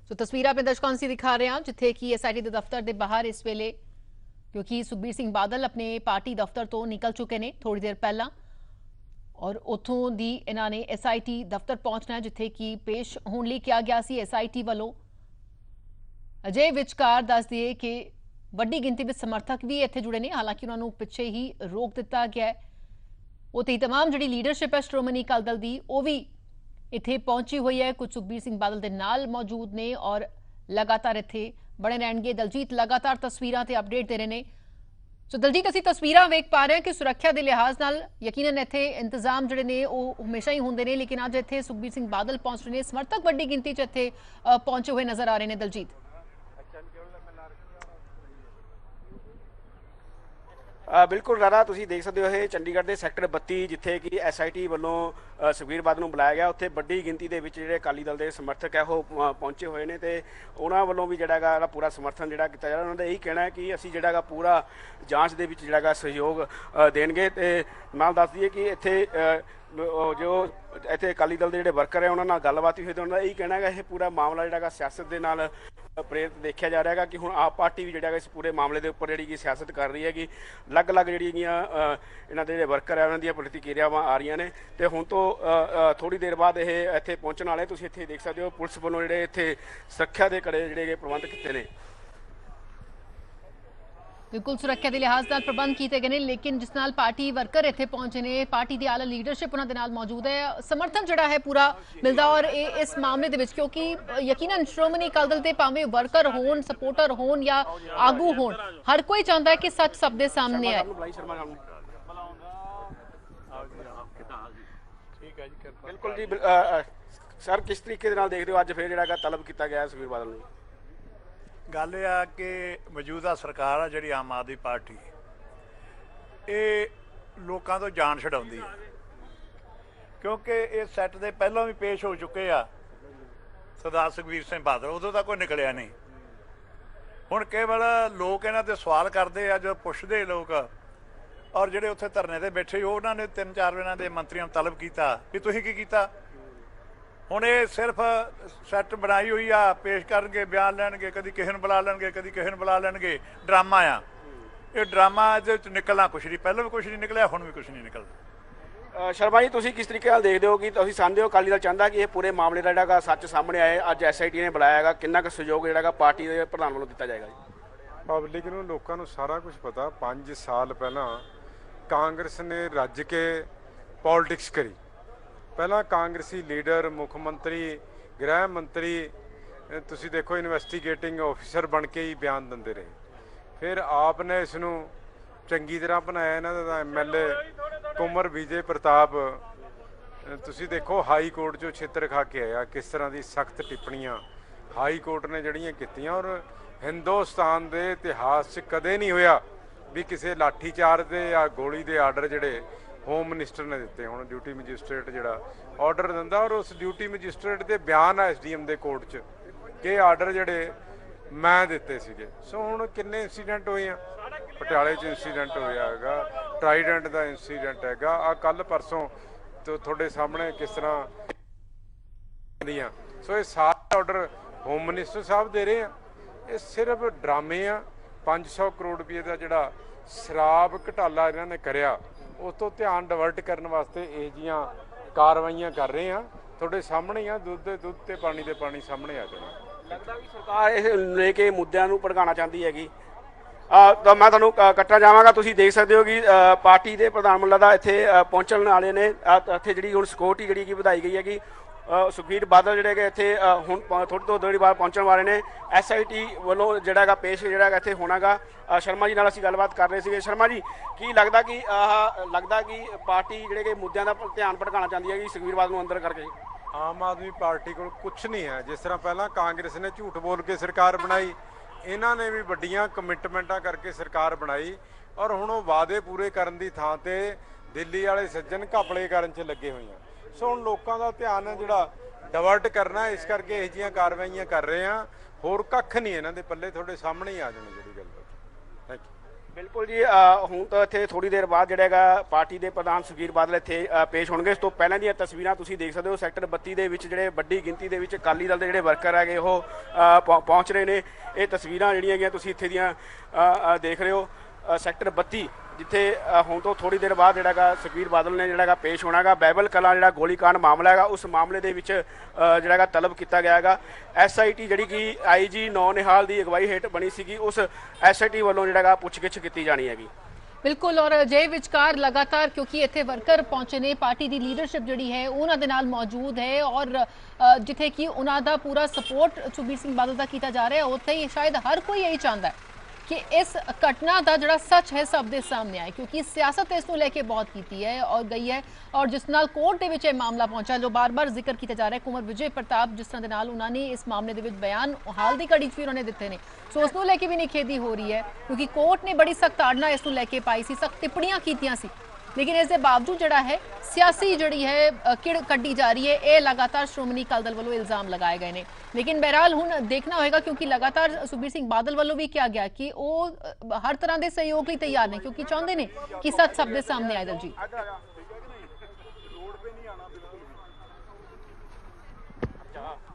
ਸੋ ਤਸਵੀਰਾਂ ਆਪਣੇ ਦਰਸ਼ਕਾਂ ਨੂੰ ਦਿਖਾ ਰਹੇ ਹਾਂ ਜਿੱਥੇ ਕਿ ਐਸਆਈਟੀ ਦੇ ਦਫ਼ਤਰ ਦੇ ਬਾਹਰ ਇਸ ਵੇਲੇ ਕਿਉਂਕਿ ਸੁਖਬੀਰ ਸਿੰਘ ਬਾਦਲ ਆਪਣੇ ਪਾਰਟੀ ਦਫ਼ਤਰ ਤੋਂ ਨਿਕਲ ਚੁੱਕੇ ਨੇ ਥੋੜੀ ਦੇਰ ਪਹਿਲਾਂ ਔਰ ਉੱਥੋਂ ਦੀ ਇਹਨਾਂ ਨੇ ਐਸਆਈਟੀ ਦਫ਼ਤਰ ਪਹੁੰਚਣਾ ਜਿੱਥੇ ਕਿ ਪੇਸ਼ ਹੋਣ ਲਈ ਕਿਹਾ ਗਿਆ ਸੀ ਐਸਆਈਟੀ ਵੱਲੋਂ। ਅਜੇ ਵਿਚਕਾਰ ਦੱਸ ਦਈਏ ਕਿ ਵੱਡੀ ਗਿਣਤੀ ਵਿੱਚ ਸਮਰਥਕ ਵੀ ਇੱਥੇ ਜੁੜੇ ਨੇ, ਹਾਲਾਂਕਿ ਉਹਨਾਂ ਨੂੰ ਪਿੱਛੇ ਹੀ ਰੋਕ ਦਿੱਤਾ ਗਿਆ ਹੈ। ਉੱਥੇ तमाम ਜਿਹੜੀ ਲੀਡਰਸ਼ਿਪ ਹੈ ਸ਼੍ਰੋਮਣੀ ਅਕਾਲੀ ਦਲ ਦੀ ਉਹ ਵੀ ਇੱਥੇ ਪਹੁੰਚੀ ਹੋਈ ਹੈ, ਕੁਝ ਸੁਖਬੀਰ ਸਿੰਘ ਬਾਦਲ ਦੇ ਨਾਲ ਮੌਜੂਦ ਨੇ ਔਰ ਲਗਾਤਾਰ ਇੱਥੇ ਬਣੇ ਰਹਿਣਗੇ। ਦਲਜੀਤ ਲਗਾਤਾਰ ਤਸਵੀਰਾਂ ਤੇ ਅਪਡੇਟ ਦੇ ਰਹੇ ਨੇ। ਸੋ ਦਲਜੀਤ ਅਸੀਂ ਤਸਵੀਰਾਂ ਵੇਖ ਪਾ ਰਹੇ ਹਾਂ ਕਿ ਸੁਰੱਖਿਆ ਦੇ ਲਿਹਾਜ਼ ਨਾਲ ਯਕੀਨਨ ਇੱਥੇ ਇੰਤਜ਼ਾਮ ਜਿਹੜੇ ਨੇ ਉਹ ਹਮੇਸ਼ਾ ਹੀ ਹੁੰਦੇ ਨੇ, ਲੇਕਿਨ ਅੱਜ ਇੱਥੇ ਸੁਖਬੀਰ ਸਿੰਘ ਬਾਦਲ ਪਹੁੰਚ ਰਹੇ ਨੇ, ਸਮਰਥਕ ਵੱਡੀ ਗਿਣਤੀ 'ਚ ਇੱਥੇ ਪਹੁੰਚੇ ਹੋਏ ਨਜ਼ਰ ਆ ਰਹੇ ਨੇ। ਦਲਜੀਤ बिल्कुल राणा तुसीं देख सकते हो ये चंडीगढ़ के सैक्टर 32 जिथे कि SIT वालों सुखबीर बादल नूं बुलाया गया, उत्थे वड्डी गिनती के जिहड़े अकाली दल के समर्थक है वो पहुंचे हुए हैं तो उन्होंने वालों भी जिहड़ा पूरा समर्थन जिहड़ा कीता जा रहा। उन्होंने यही कहना है कि असीं जिहड़ा पूरा जांच दे विच जिहड़ा सहयोग देणगे ते नाल दस दईए कि इत्थे जो इत्थे अकाली दल के जिहड़े वर्कर है उन्होंने गलबात हुई तो उन्होंने यही कहना है कि यह पूरा मामला जिहड़ा सियासत के नाल प्रेरित देखा जा रहा है कि हुण आप पार्टी भी जिहड़ा इस पूरे मामले के उपर जिहड़ी सियासत कर रही है कि अलग अलग जिहड़ियां इन्हां दे जिहड़े वर्कर है उन्हां दीयां प्रतिक्रियावां आ रही ने ते हुण तो थोड़ी देर बाद ये इत्थे पहुंचण वाले तुसीं इत्थे देख सकते हो पुलिस वालों जिहड़े इत्थे सुरक्षा के कड़े जिहड़े प्रबंध कीते ने। बिल्कुल सुरक्षा के लिहाज नाल प्रबंध किए गए हैं, लेकिन जिस नाल पार्टी वर्कर इत्थे पहुंचे ने, पार्टी की आला लीडरशिप उन्हां दे नाल मौजूद है, समर्थन जिहड़ा है पूरा मिलदा और इस मामले दे विच क्योंकि यकीनन श्रोमणी अकाली दल दे भावें वर्कर होण, सपोर्टर होण या आगू होण, हर कोई चाहता है कि सच सब दे सामने आए। बिल्कुल जी सर किस तरीके दे नाल देखदे हो अज फिर जिहड़ा तलब किया गया सुखबीर बादल नूं? गल यह आ कि मौजूदा सरकार आ जिहड़ी आम आदमी पार्टी ये लोगों तो जान छड़ाउंदी है, क्योंकि ये सैट दे पहलों भी पेश हो चुके आ सरदार सुखबीर सिंह बादल, उदों तक कोई निकलिया नहीं। हुण केवल लोग इन्हां ते सवाल करते आ, जो पुछदे लोग और जिहड़े उत्थे धरने ते बैठे उन्होंने 3-4 इन्हां दे मंत्रियों नूं तलब किया भी तुसीं की कीता। हुण ये सिर्फ सैट बनाई हुई आ, पेश करनगे, बयान लैणगे, कदी किसी नूं बुला लैणगे, कदी किसी नूं बुला लैणगे, ड्रामा आ। ये ड्रामा दे विच निकलना कुछ नहीं, पहलों भी कुछ नहीं निकलिया, हुण भी कुछ नहीं निकलदा। शर्मा जी तुसीं किस तरीके नाल देखदे हो कि तुसीं समझदे हो अकाली दल चाहता कि ये पूरे मामले का जिहड़ा सच सामने आए, अज SIT ने बुलाया है, कितना क सहयोग जिहड़ा पार्टी के प्रधान वालों दिता जाएगा जी? पब्लिक नूं लोकां नूं सारा कुछ पता। 5 साल पहला कांग्रेस ने रज के पॉलिटिक्स करी, पहला कांग्रेसी लीडर, मुख मंत्री, गृह मंत्री तुसीं देखो इन्वेस्टिगेटिंग ऑफिसर बन के ही बयान दिंदे रहे, फिर आपने इसनूं चंगी तरह बनाया। इन्हां दा MLA कुंवर विजय प्रताप तुसीं देखो हाई कोर्ट चों छित्र खा के आया, किस तरह की सख्त टिप्पणियां हाई कोर्ट ने जड़ियां कीतियां। और हिंदुस्तान के इतिहास च कदे नहीं होया भी किसी लाठीचार्ज दे या गोली दे आर्डर जिहड़े होम मिनिस्टर ने दिते, हुण ड्यूटी मजिस्ट्रेट जिहड़ा ऑर्डर दिंदा और उस ड्यूटी मजिस्ट्रेट दे बयान आ SDM दे कोर्ट च कि आर्डर जिहड़े मैं दिते सीगे। सो हुण किन्ने इंसीडेंट होए आ, पटियाले च इंसीडेंट होया हैगा, ट्राइडेंट दा इंसीडेंट हैगा, आ कल परसों तो तुहाडे सामने किस तरह दियां। सो ये सारे ऑर्डर होम मिनिस्टर साहब दे रहे हैं, ये सिर्फ ड्रामे आ। 500 करोड़ रुपये का जिहड़ा शराब घटाला इन्हां ने करिया उस तो ध्यान डाइवर्ट करने वास्ते ਇਹ ਜਿਹੀਆਂ ਕਾਰਵਾਈਆਂ कर रहे हैं, ਤੁਹਾਡੇ ਸਾਹਮਣੇ ਹੀ ਆ, ਦੁੱਧ ਦੇ ਦੁੱਧ ਤੇ ਪਾਣੀ ਦੇ ਪਾਣੀ ਸਾਹਮਣੇ ਆ ਜਾਣਾ। लगता भी सरकार इस लेके मुद्दों को भड़काना चाहती हैगी। तो मैं तुहानूं कट्टना चाहांगा, तुसीं देख सकते हो कि पार्टी के प्रधान मुल्ला दा इत्थे पहुंचण वाले ने, इत्थे जिहड़ी हुण सिक्योरिटी जिहड़ी कि वधाई गई है कि सुखबीर बादल जिहड़े कि इत्थे हुण थोड़ी तो देर बाद पहुंचण वाले ने। SIT वालों जिहड़ा पेश जिहड़ा इत्थे होना गा। शर्मा जी नाल असीं गलबात कर रहे थे। शर्मा जी की लगता कि पार्टी जिहड़े कि मुद्दों का ध्यान भड़काना चाहती है कि सुखबीर बादल नूं अंदर करके? आम आदमी पार्टी को कुछ नहीं है। जिस तरह पहला कांग्रेस ने झूठ बोल के सरकार बनाई, इन्हों ने भी वड्डियां कमिटमेंटां करके सरकार बनाई और हुण वो वादे पूरे करन दी थां ते दिल्ली वाले सज्जन घपले करन च लगे हुए हैं। सो हुण लोकां दा ध्यान जिहड़ा डाइवर्ट करना, इस करके इहो जिहियां कार्रवाइयां कर रहे हैं। होर कख नहीं इन्हां दे पल्ले, तुहाडे सामने ही आ जाणे जिहड़ी गल। Thank you. ਬਿਲਕੁਲ ਜੀ ਹੁਣ ਤਾਂ ਇੱਥੇ ਥੋੜੀ ਦੇਰ ਬਾਅਦ ਜਿਹੜਾ ਹੈਗਾ ਪਾਰਟੀ ਦੇ ਪ੍ਰਧਾਨ ਸੁਖਬੀਰ ਬਾਦਲ ਇੱਥੇ ਪੇਸ਼ ਹੋਣਗੇ। ਇਸ ਤੋਂ ਪਹਿਲਾਂ ਦੀਆਂ ਤਸਵੀਰਾਂ ਤੁਸੀਂ ਦੇਖ ਸਕਦੇ ਹੋ ਸੈਕਟਰ 32 ਦੇ ਵਿੱਚ ਜਿਹੜੇ ਵੱਡੀ ਗਿਣਤੀ ਦੇ ਵਿੱਚ ਅਕਾਲੀ ਦਲ ਦੇ ਜਿਹੜੇ ਵਰਕਰ ਹੈਗੇ ਉਹ ਪਹੁੰਚ ਰਹੇ ਨੇ। ਇਹ ਤਸਵੀਰਾਂ ਜਿਹੜੀਆਂ ਹੈਗੀਆਂ ਤੁਸੀਂ ਇੱਥੇ ਦੀਆਂ ਦੇਖ ਰਹੇ ਹੋ ਸੈਕਟਰ 32 ਜਿੱਥੇ ਹੁਣ ਤੋਂ ਥੋੜੀ ਦੇਰ ਬਾਅਦ ਜਿਹੜਾ ਹੈਗਾ ਸੁਖਬੀਰ ਬਾਦਲ ਨੇ ਜਿਹੜਾ ਹੈਗਾ ਪੇਸ਼ ਹੋਣਾ ਹੈਗਾ। ਬਾਈਬਲ ਕਲਾਂ ਜਿਹੜਾ ਗੋਲੀकांड ਮਾਮਲਾ ਹੈਗਾ ਉਸ ਮਾਮਲੇ ਦੇ ਵਿੱਚ ਜਿਹੜਾ ਹੈਗਾ ਤਲਬ ਕੀਤਾ ਗਿਆ ਹੈਗਾ। SIT ਜਿਹੜੀ ਕਿ IG ਨੌ ਨਿਹਾਲ ਦੀ ਅਗਵਾਈ ਹੇਠ ਬਣੀ ਸੀਗੀ ਉਸ SIT ਵੱਲੋਂ ਜਿਹੜਾ ਹੈਗਾ ਪੁੱਛਗਿੱਛ ਕੀਤੀ ਜਾਣੀ ਹੈਗੀ। ਬਿਲਕੁਲ ਔਰ ਅਜੇ ਵਿਚਕਾਰ ਲਗਾਤਾਰ ਕਿਉਂਕਿ ਇੱਥੇ ਵਰਕਰ ਪਹੁੰਚੇ ਨੇ ਪਾਰਟੀ ਦੀ ਲੀਡਰਸ਼ਿਪ ਜਿਹੜੀ ਹੈ ਉਹਨਾਂ ਦੇ ਨਾਲ ਮੌਜੂਦ ਹੈ ਔਰ ਜਿੱਥੇ ਕਿ ਉਹਨਾਂ ਦਾ ਪੂਰਾ ਸਪੋਰਟ ਸੁਖਬੀਰ ਸਿੰਘ ਬਾਦਲ ਦਾ ਕੀਤਾ ਜਾ ਰਿਹਾ ਹੈ ਉੱਥੇ ਹੀ ਸ਼ਾਇਦ ਹਰ ਕੋਈ ਇਹੀ ਚਾਹੁੰਦਾ ਹੈ कि इस घटना का जोड़ा सच है सब दे सामने आए क्योंकि सियासत इस लेके बहुत की है और गई है और जिस नाल कोर्ट के विच मामला पहुंचा जो बार बार जिक्र किया जा रहा है कुंवर विजय प्रताप जिस तरह के नाल उन्होंने इस मामले के बयान हाल की घड़ी भी उन्होंने दिते हैं सो उस लेके भी निखेधी हो रही है क्योंकि कोर्ट ने बड़ी सख्त आड़ना इस लेके पाई सी सख्त टिप्पणियां कीतियां सी लेकिन इसके बावजूद जोड़ा है सियासी जी है किड़ कड्डी जा रही है ये लगातार श्रोमणी अकाली दल वालों इल्जाम लगाए गए हैं। लेकिन बहरहाल हुण देखना होगा क्योंकि लगातार सुखबीर सिंह बादल वालों भी कहा गया कि वो हर तरह के सहयोग लिए तैयार ने क्योंकि चाहते हैं कि सच सब के सामने आए। दलजीत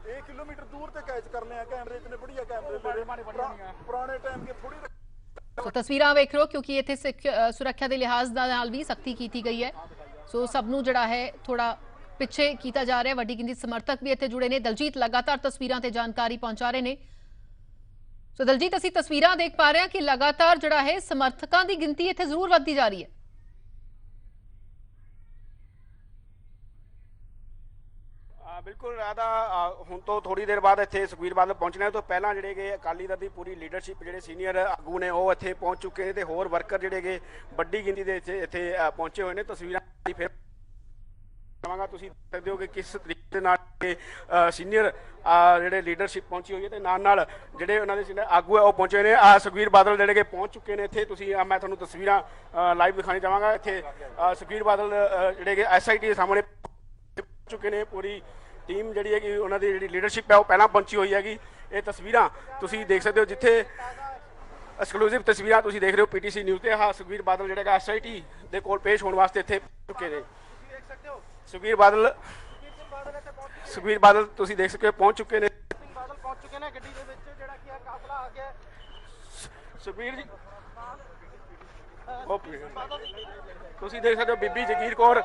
1 किलोमीटर दूर ते कैच करने कैमरे इतने बढ़िया कैमरे पुराने टाइम के थोड़ी सो तस्वीरां वेख रहे हो क्योंकि इत्थे सुरक्षा के लिहाज नाल भी सख्ती की गई है सो सबनू जड़ा है थोड़ा पिछे किया जा रहा है। वड्डी गिनती समर्थक भी इत्थे जुड़े ने। दलजीत लगातार तस्वीरां ते जानकारी पहुंचा रहे ने। सो दलजीत असीं तस्वीरां देख पा रहे हैं कि लगातार जड़ा है समर्थकां दी गिनती इत्थे जरूर वधदी जा रही है। बिल्कुल राधा ਹੁਣ ਤੋਂ ਥੋੜੀ ਦੇਰ ਬਾਅਦ ਇੱਥੇ ਸੁਖਬੀਰ ਬਾਦਲ ਪਹੁੰਚਣੇ ਤੋਂ ਪਹਿਲਾਂ ਜਿਹੜੇ ਕਿ ਅਕਾਲੀ ਦਲ ਦੀ ਪੂਰੀ ਲੀਡਰਸ਼ਿਪ ਜਿਹੜੇ ਸੀਨੀਅਰ ਆਗੂ ਨੇ ਉਹ ਇੱਥੇ ਪਹੁੰਚ ਚੁੱਕੇ ਨੇ ਤੇ ਹੋਰ ਵਰਕਰ ਜਿਹੜੇ ਕਿ ਵੱਡੀ ਗਿਣਤੀ ਦੇ ਇੱਥੇ ਪਹੁੰਚੇ ਹੋਏ ਨੇ। ਤਸਵੀਰਾਂ ਦੀ ਫਿਰ ਚਾਹਾਂਗਾ ਤੁਸੀਂ ਦੇਖ ਸਕਦੇ ਹੋ ਕਿ ਕਿਸ ਤਰੀਕੇ ਦੇ ਨਾਲ ਸੀਨੀਅਰ ਜਿਹੜੇ ਲੀਡਰਸ਼ਿਪ ਪਹੁੰਚੀ ਹੋਈ ਹੈ ਤੇ ਨਾਲ ਨਾਲ ਜਿਹੜੇ ਉਹਨਾਂ ਦੇ ਸੀਨੀਅਰ ਆਗੂ ਹੈ ਉਹ ਪਹੁੰਚੇ ਨੇ। ਸੁਖਬੀਰ ਬਾਦਲ ਜਿਹੜੇ ਕਿ ਪਹੁੰਚ ਚੁੱਕੇ ਨੇ ਇੱਥੇ ਤੁਸੀਂ ਮੈਂ ਤੁਹਾਨੂੰ ਤਸਵੀਰਾਂ ਲਾਈਵ ਦਿਖਾਣੀ ਚਾਹਾਂਗਾ। ਇੱਥੇ ਸੁਖਬੀਰ ਬਾਦਲ ਜਿਹੜੇ ਕਿ SIT ਦੇ ਸਾਹਮਣੇ ਚੁੱਕੇ ਨੇ। ਪੂਰੀ ਟੀਮ ਜਿਹੜੀ ਹੈਗੀ ਉਹਨਾਂ ਦੀ ਜਿਹੜੀ ਲੀਡਰਸ਼ਿਪ ਹੈ ਉਹ ਪਹਿਲਾਂ ਪਹੁੰਚੀ ਹੋਈ ਹੈਗੀ। ਇਹ ਤਸਵੀਰਾਂ ਤੁਸੀਂ ਦੇਖ ਸਕਦੇ ਹੋ ਜਿੱਥੇ ਐਕਸਕਲੂਸਿਵ ਤਸਵੀਰਾਂ ਤੁਸੀਂ ਦੇਖ ਰਹੇ ਹੋ PTC ਨਿਊਜ਼ ਤੇ। ਸੁਖਬੀਰ ਬਾਦਲ ਜਿਹੜੇ ਕਿ SIT ਦੇ ਕੋਲ ਪੇਸ਼ ਹੋਣ ਵਾਸਤੇ ਇੱਥੇ ਚੁੱਕੇ ਨੇ। ਸੁਖਬੀਰ ਬਾਦਲ ਤੁਸੀਂ ਦੇਖ ਸਕਦੇ ਹੋ ਪਹੁੰਚ ਚੁੱਕੇ ਨੇ। ਗੱਡੀ ਦੇ ਵਿੱਚ ਜਿਹੜਾ ਕੀ ਕਾਫਲਾ ਆ ਗਿਆ ਸੁਖਬੀਰ ਜੀ ਤੁਸੀਂ ਦੇਖ ਸਕਦੇ ਹੋ ਬੀਬੀ ਜਗੀਰ ਕੌਰ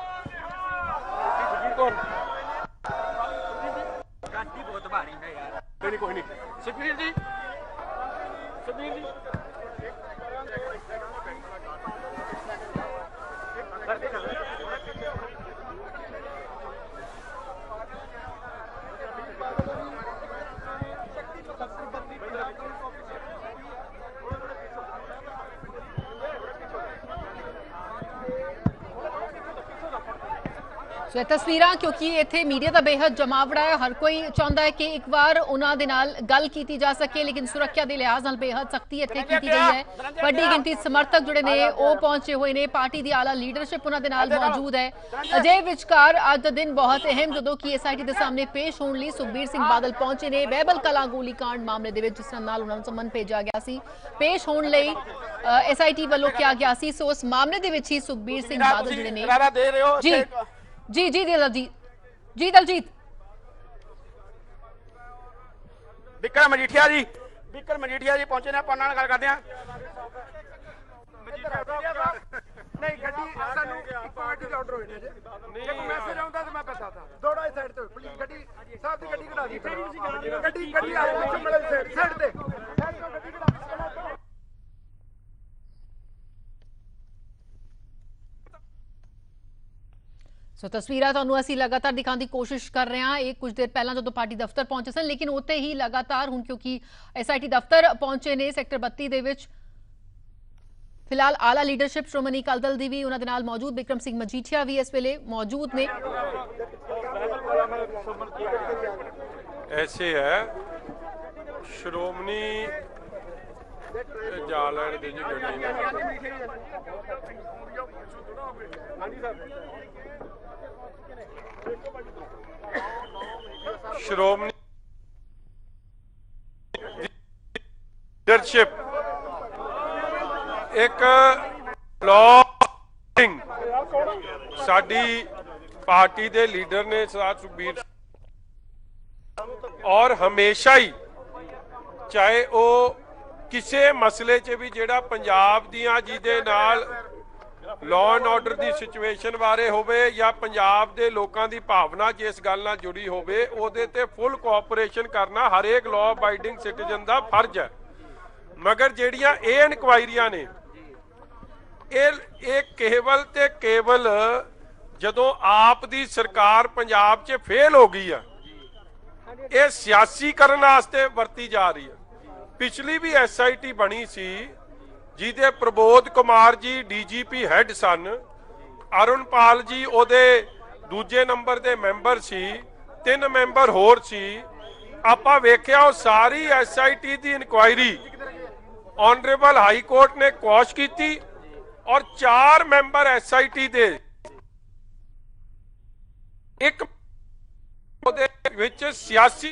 ਗੱਡੀ ਬਹੁਤ ਭਾਰੀ ਹੈ ਯਾਰ। ਕੋਈ ਨਹੀਂ ਸੁਖਬੀਰ ਜੀ सो तस्वीरां क्योंकि इत्थे मीडिया का बेहद जमावड़ा है हर कोई चाहता है कि एक बार उन्होंने नाल गल की जा सके लेकिन सुरक्षा के लिहाज नाल बेहद सख्ती इत्थे की गई है। बड़ी गिनती समर्थक जुड़े ने वो पहुंचे हुए ने। पार्टी की आला लीडरशिप उन्होंने नाल मौजूद है। अजय विचकार अज का दिन बहुत अहम जो कि SIT के सामने पेश होने लिए सुखबीर सिंह बादल पहुंचे ने। बाइबल कलां गोलीकांड मामले दे विच जिस तरह नाल उन्होंने समन भेजा गया सी पेश होने लई SIT वालों किया गया सी। सो उस मामले दे विच ही सुखबीर सिंह बादल जुड़े ने। जी जी जी दलजीत बिक्रम मजीठिया जी पहुंचे ने। अपन गल करते हैं नहीं ਗੱਡੀ ਸਾਨੂੰ ਇੱਕ ਪਾਰਟੀ ਦੇ ਆਰਡਰ ਹੋਏ ਨੇ ਜੇ ਇੱਕ ਮੈਸੇਜ ਆਉਂਦਾ ਤੇ ਮੈਂ ਪਤਾ था ਥੋੜਾ ਇਸ ਸਾਈਡ ਤੇ ਪਲੀਜ਼ ਗੱਡੀ ਸਾਹਿਬ ਦੀ ਗੱਡੀ ਕਢਾ ਦੀ ਗੱਡੀ ਆ ਪਿੱਛੇ ਮੜੇ ਸਾਈਡ ਤੇ ਗੱਡੀ ਕਢਾ। सो तस्वीरां तुहानूं असीं लगातार दिखाने की कोशिश कर रहे हैं। एक कुछ देर पहला जो पार्टी दफ्तर पहुंचे सन लेकिन उत्ते ही लगातार हुण क्योंकि SIT दफ्तर पहुंचे ने सैक्टर 32 दे विच फिलहाल आला लीडरशिप श्रोमणी अकाली दल दी भी उन्हां दे नाल मौजूद बिक्रम सिंह मजीठिया भी इस वेले मौजूद ने। ऐसे है श्रोमणी जालैंड दी जी गड्डी श्रोमणी लीडरशिप एक लॉ साडी पार्टी दे लीडर ने सरदार सुखबीर और हमेशा ही चाहे वो किसी मसले च भी जिहड़ा पंजाब दियां जिहदे नाल लॉ एंड ऑर्डर की सिचुएशन बारे होवे या पंजाब दे लोकां दी भावना जिस गल नाल जुड़ी होवे उहदे ते फुल कोऑपरेशन करना हर एक लॉ अबाइडिंग सिटीजन का फर्ज है। मगर जिहड़ियां ये इनकुआयरियां ने ये केवल ते केवल जदों आप दी सरकार पंजाब च फेल हो गई है ये सियासीकरण वास्ते वरती जा रही है। पिछली भी SIT बनी सी जिहदे प्रबोध कुमार जी DGP हैड सन, अरुणपाल जी ओदे दूजे नंबर दे मैंबर सी, 3 मैंबर होर सी। आपां वेख्या वो सारी SIT दी इनकुआयरी ऑनरेबल हाई कोर्ट ने क्वॉश की और 4 मैंबर SIT दे एक सियासी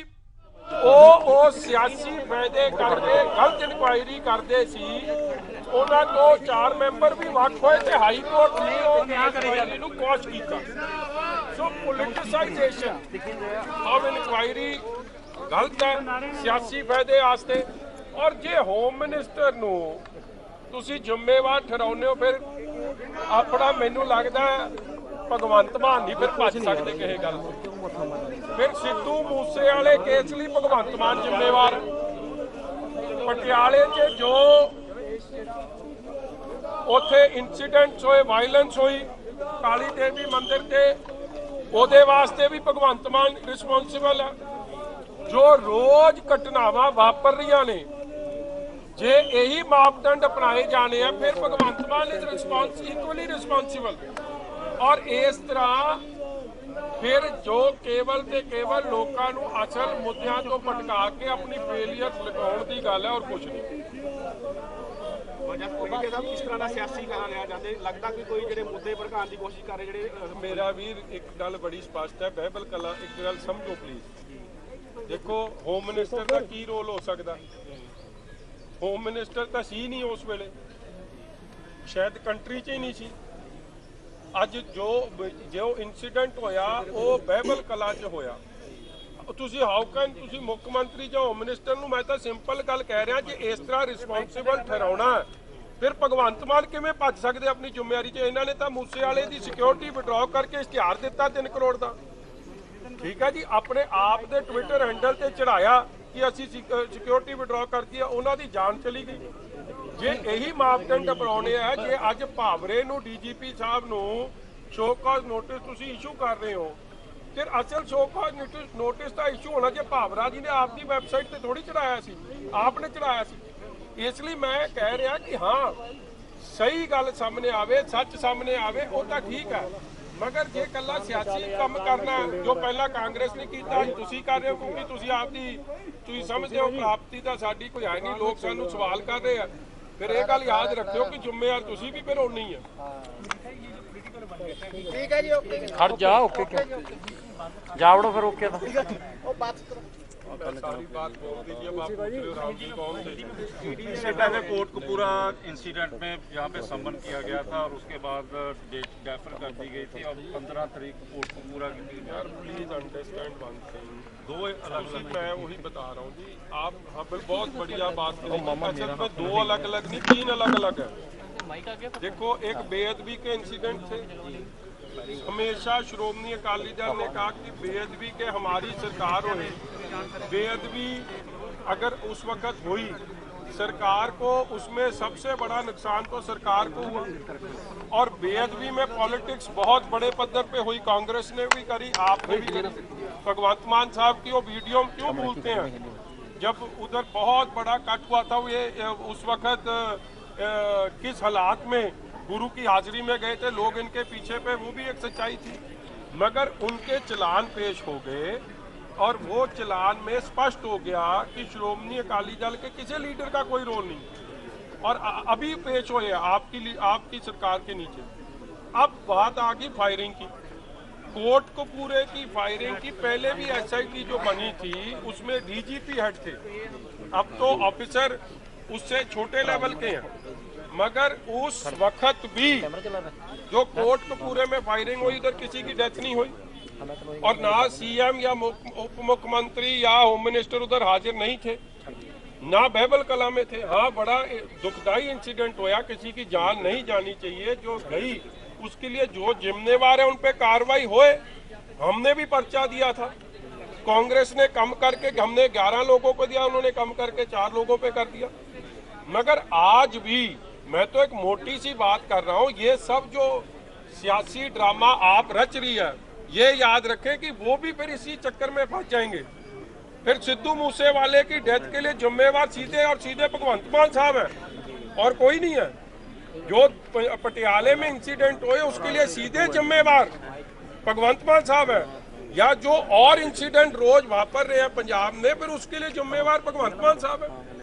सियासी फायदे करके गलत इनकुआयरी करते सी। उन्हां तो 4 मैंबर भी वक् होए ते हाई कोर्ट ने क्वॉश कीता। सो पोलिटिसाइजेशन ऑफ इनकुआयरी गलत है सियासी फायदे वास्ते। और जे होम मिनिस्टर नूं तुसीं जिम्मेवार ठहराउने हो फिर अपना मैनू लगदा भगवंत मान नहीं फिर भज सकते किसी गल फिर सिद्धू मूसे वाले केस लिए भगवंत मान जिम्मेवार। पटियाले च जो उथे इंसीडेंट्स होए वायलेंस हुई काली देवी मंदिर से ਉਹਦੇ वास्ते भी भगवंत मान रिस्पोंसिबल है। जो रोज घटनावां वापर रही ने जे यही मापदंड अपनाए जाने हैं फिर भगवंत मान इज इक्वली रिस्पोंसिबल। और इस तरह फिर जो केवल ते केवल लोगों को असल मुद्दों तो भटका के अपनी फेलियर लुकाउण की गल है और कुछ नहीं। किस तरह का सियासी कहा लिया जाते लगता कि कोई ਜਿਹੜੇ ਮੁੱਦੇ ਭੜਕਾਉਣ ਦੀ ਕੋਸ਼ਿਸ਼ ਕਰ ਰਹੇ ਜਿਹੜੇ मेरा वीर एक गल बड़ी स्पष्ट है बहबल कला एक गल समझो प्लीज। देखो होम मिनिस्टर का की रोल हो सकता होम मिनिस्टर तो सी नहीं उस वेले शायद कंट्री च ही नहीं सी। अज जो इंसीडेंट होया वो बहबल कला च होया। तुसी हाउ कैन तुसी मुख्य मंत्री जो होम मिनिस्टर नूं मैं तो सिंपल गल कह रहा जे इस तरह रिस्पोंसिबल ठहराउणा फिर भगवंत मान किवें भज सकदे अपनी जिम्मेवारी च। इन्हां ने तो मूसे वाले की सिक्योरिटी विड्रॉ करके इश्तिहार दिता 3 करोड़ का ठीक है जी अपने आप के ट्विटर हैंडल से चढ़ाया कि असी सिक्योरिटी विड्रॉ करती है उन्हों की जान चली गई। जे यही मापदंड अपनाने है जे अज भावरे नूं DGP साहब नूं शो कॉज नोटिस तुसी इशू कर रहे हो फिर असल शो कॉज नोटिस का इशू होना जे भावरा जी ने आपकी वैबसाइट पर थोड़ी चढ़ाया सी आपने चढ़ाया सी। इसलिए मैं कह रहा कि हाँ सही गल सामने आवे सच सामने आवे वो तो ठीक है। मगर जे कला सियासी काम करना जो पहला कांग्रेस ने किया तुसी कर रहे हो क्योंकि तुसी आपकी तुसी समझते हो प्राप्ति का साडी कोई है नहीं लोग सानू सवाल कर रहे हैं फिर ये गल याद रखियो कि जिम्मेवार तुसी भी फिर होनी है। ठीक है जी ओके हट जा ओके जावड़ो फिर ओके था सारी बात बोल दीजिए आप राम जी कौन थे? इससे पहले कोटकपूरा इंसिडेंट में यहाँ पे सम्मन किया गया था और उसके बाद डेट डेफर कर दी गई थी और 15 तारीख कोटकपूरा की टीम यार प्लीज अंडरस्टैंड वन थिंग 2 अलग मैं वही बता रहा हूँ जी आप हाँ बहुत बढ़िया बात करें असल में 2 अलग अलग नहीं 3 अलग अलग है। देखो एक बेअदबी के इंसिडेंट थे हमेशा श्रोमणी अकाली दल ने कहा कि बेअदबी के हमारी सरकार हुई बेअदबी अगर उस वक्त हुई सरकार को उसमें सबसे बड़ा नुकसान तो सरकार को हुआ। और बेअदबी में पॉलिटिक्स बहुत बड़े पद्धर पे हुई कांग्रेस ने भी करी आपने भी करी। भगवंत मान साहब की वो वीडियो क्यों भूलते हैं जब उधर बहुत बड़ा कट हुआ था ये उस वक्त किस हालात में गुरु की हाजिरी में गए थे लोग इनके पीछे पे वो भी एक सच्चाई थी। मगर उनके चलान पेश हो गए और वो चलान में स्पष्ट हो गया कि श्रोमणी अकाली दल के किसी लीडर का कोई रोल नहीं और अभी पेश हुए आपकी सरकार के नीचे। अब बात आ गई फायरिंग की कोटकपूरे की फायरिंग की पहले भी SIT जो बनी थी उसमें DGP हेड थे अब तो ऑफिसर उससे छोटे लेवल के हैं मगर उस वक्त भी जो कोटकपूरे में फायरिंग हुई उधर किसी की डेथ नहीं हुई और ना सीएम या उप मुख्यमंत्री या होम मिनिस्टर उधर हाजिर नहीं थे, ना बहबल कला में थे। हाँ, बड़ा दुखदाई इंसिडेंट होया, किसी की जान नहीं जानी चाहिए जो गई, उसके लिए जो जिम्मेवार है उन पे कार्रवाई होए। हमने भी पर्चा दिया था, कांग्रेस ने कम करके, हमने 11 लोगों को दिया, उन्होंने कम करके 4 लोगों पे कर दिया। मगर आज भी मैं तो एक मोटी सी बात कर रहा हूँ, ये सब जो सियासी ड्रामा आप रच रही है, ये याद रखें कि वो भी फिर इसी चक्कर में फंस जाएंगे। फिर सिद्धू मूसेवाले की डेथ के लिए जिम्मेवार सीधे और सीधे भगवंत मान साहब है और कोई नहीं है। जो पटियाले में इंसिडेंट हुए उसके लिए सीधे जिम्मेवार भगवंत मान साहब है, या जो और इंसिडेंट रोज वापर रहे हैं पंजाब में, फिर उसके लिए जिम्मेवार भगवंत मान साहब है।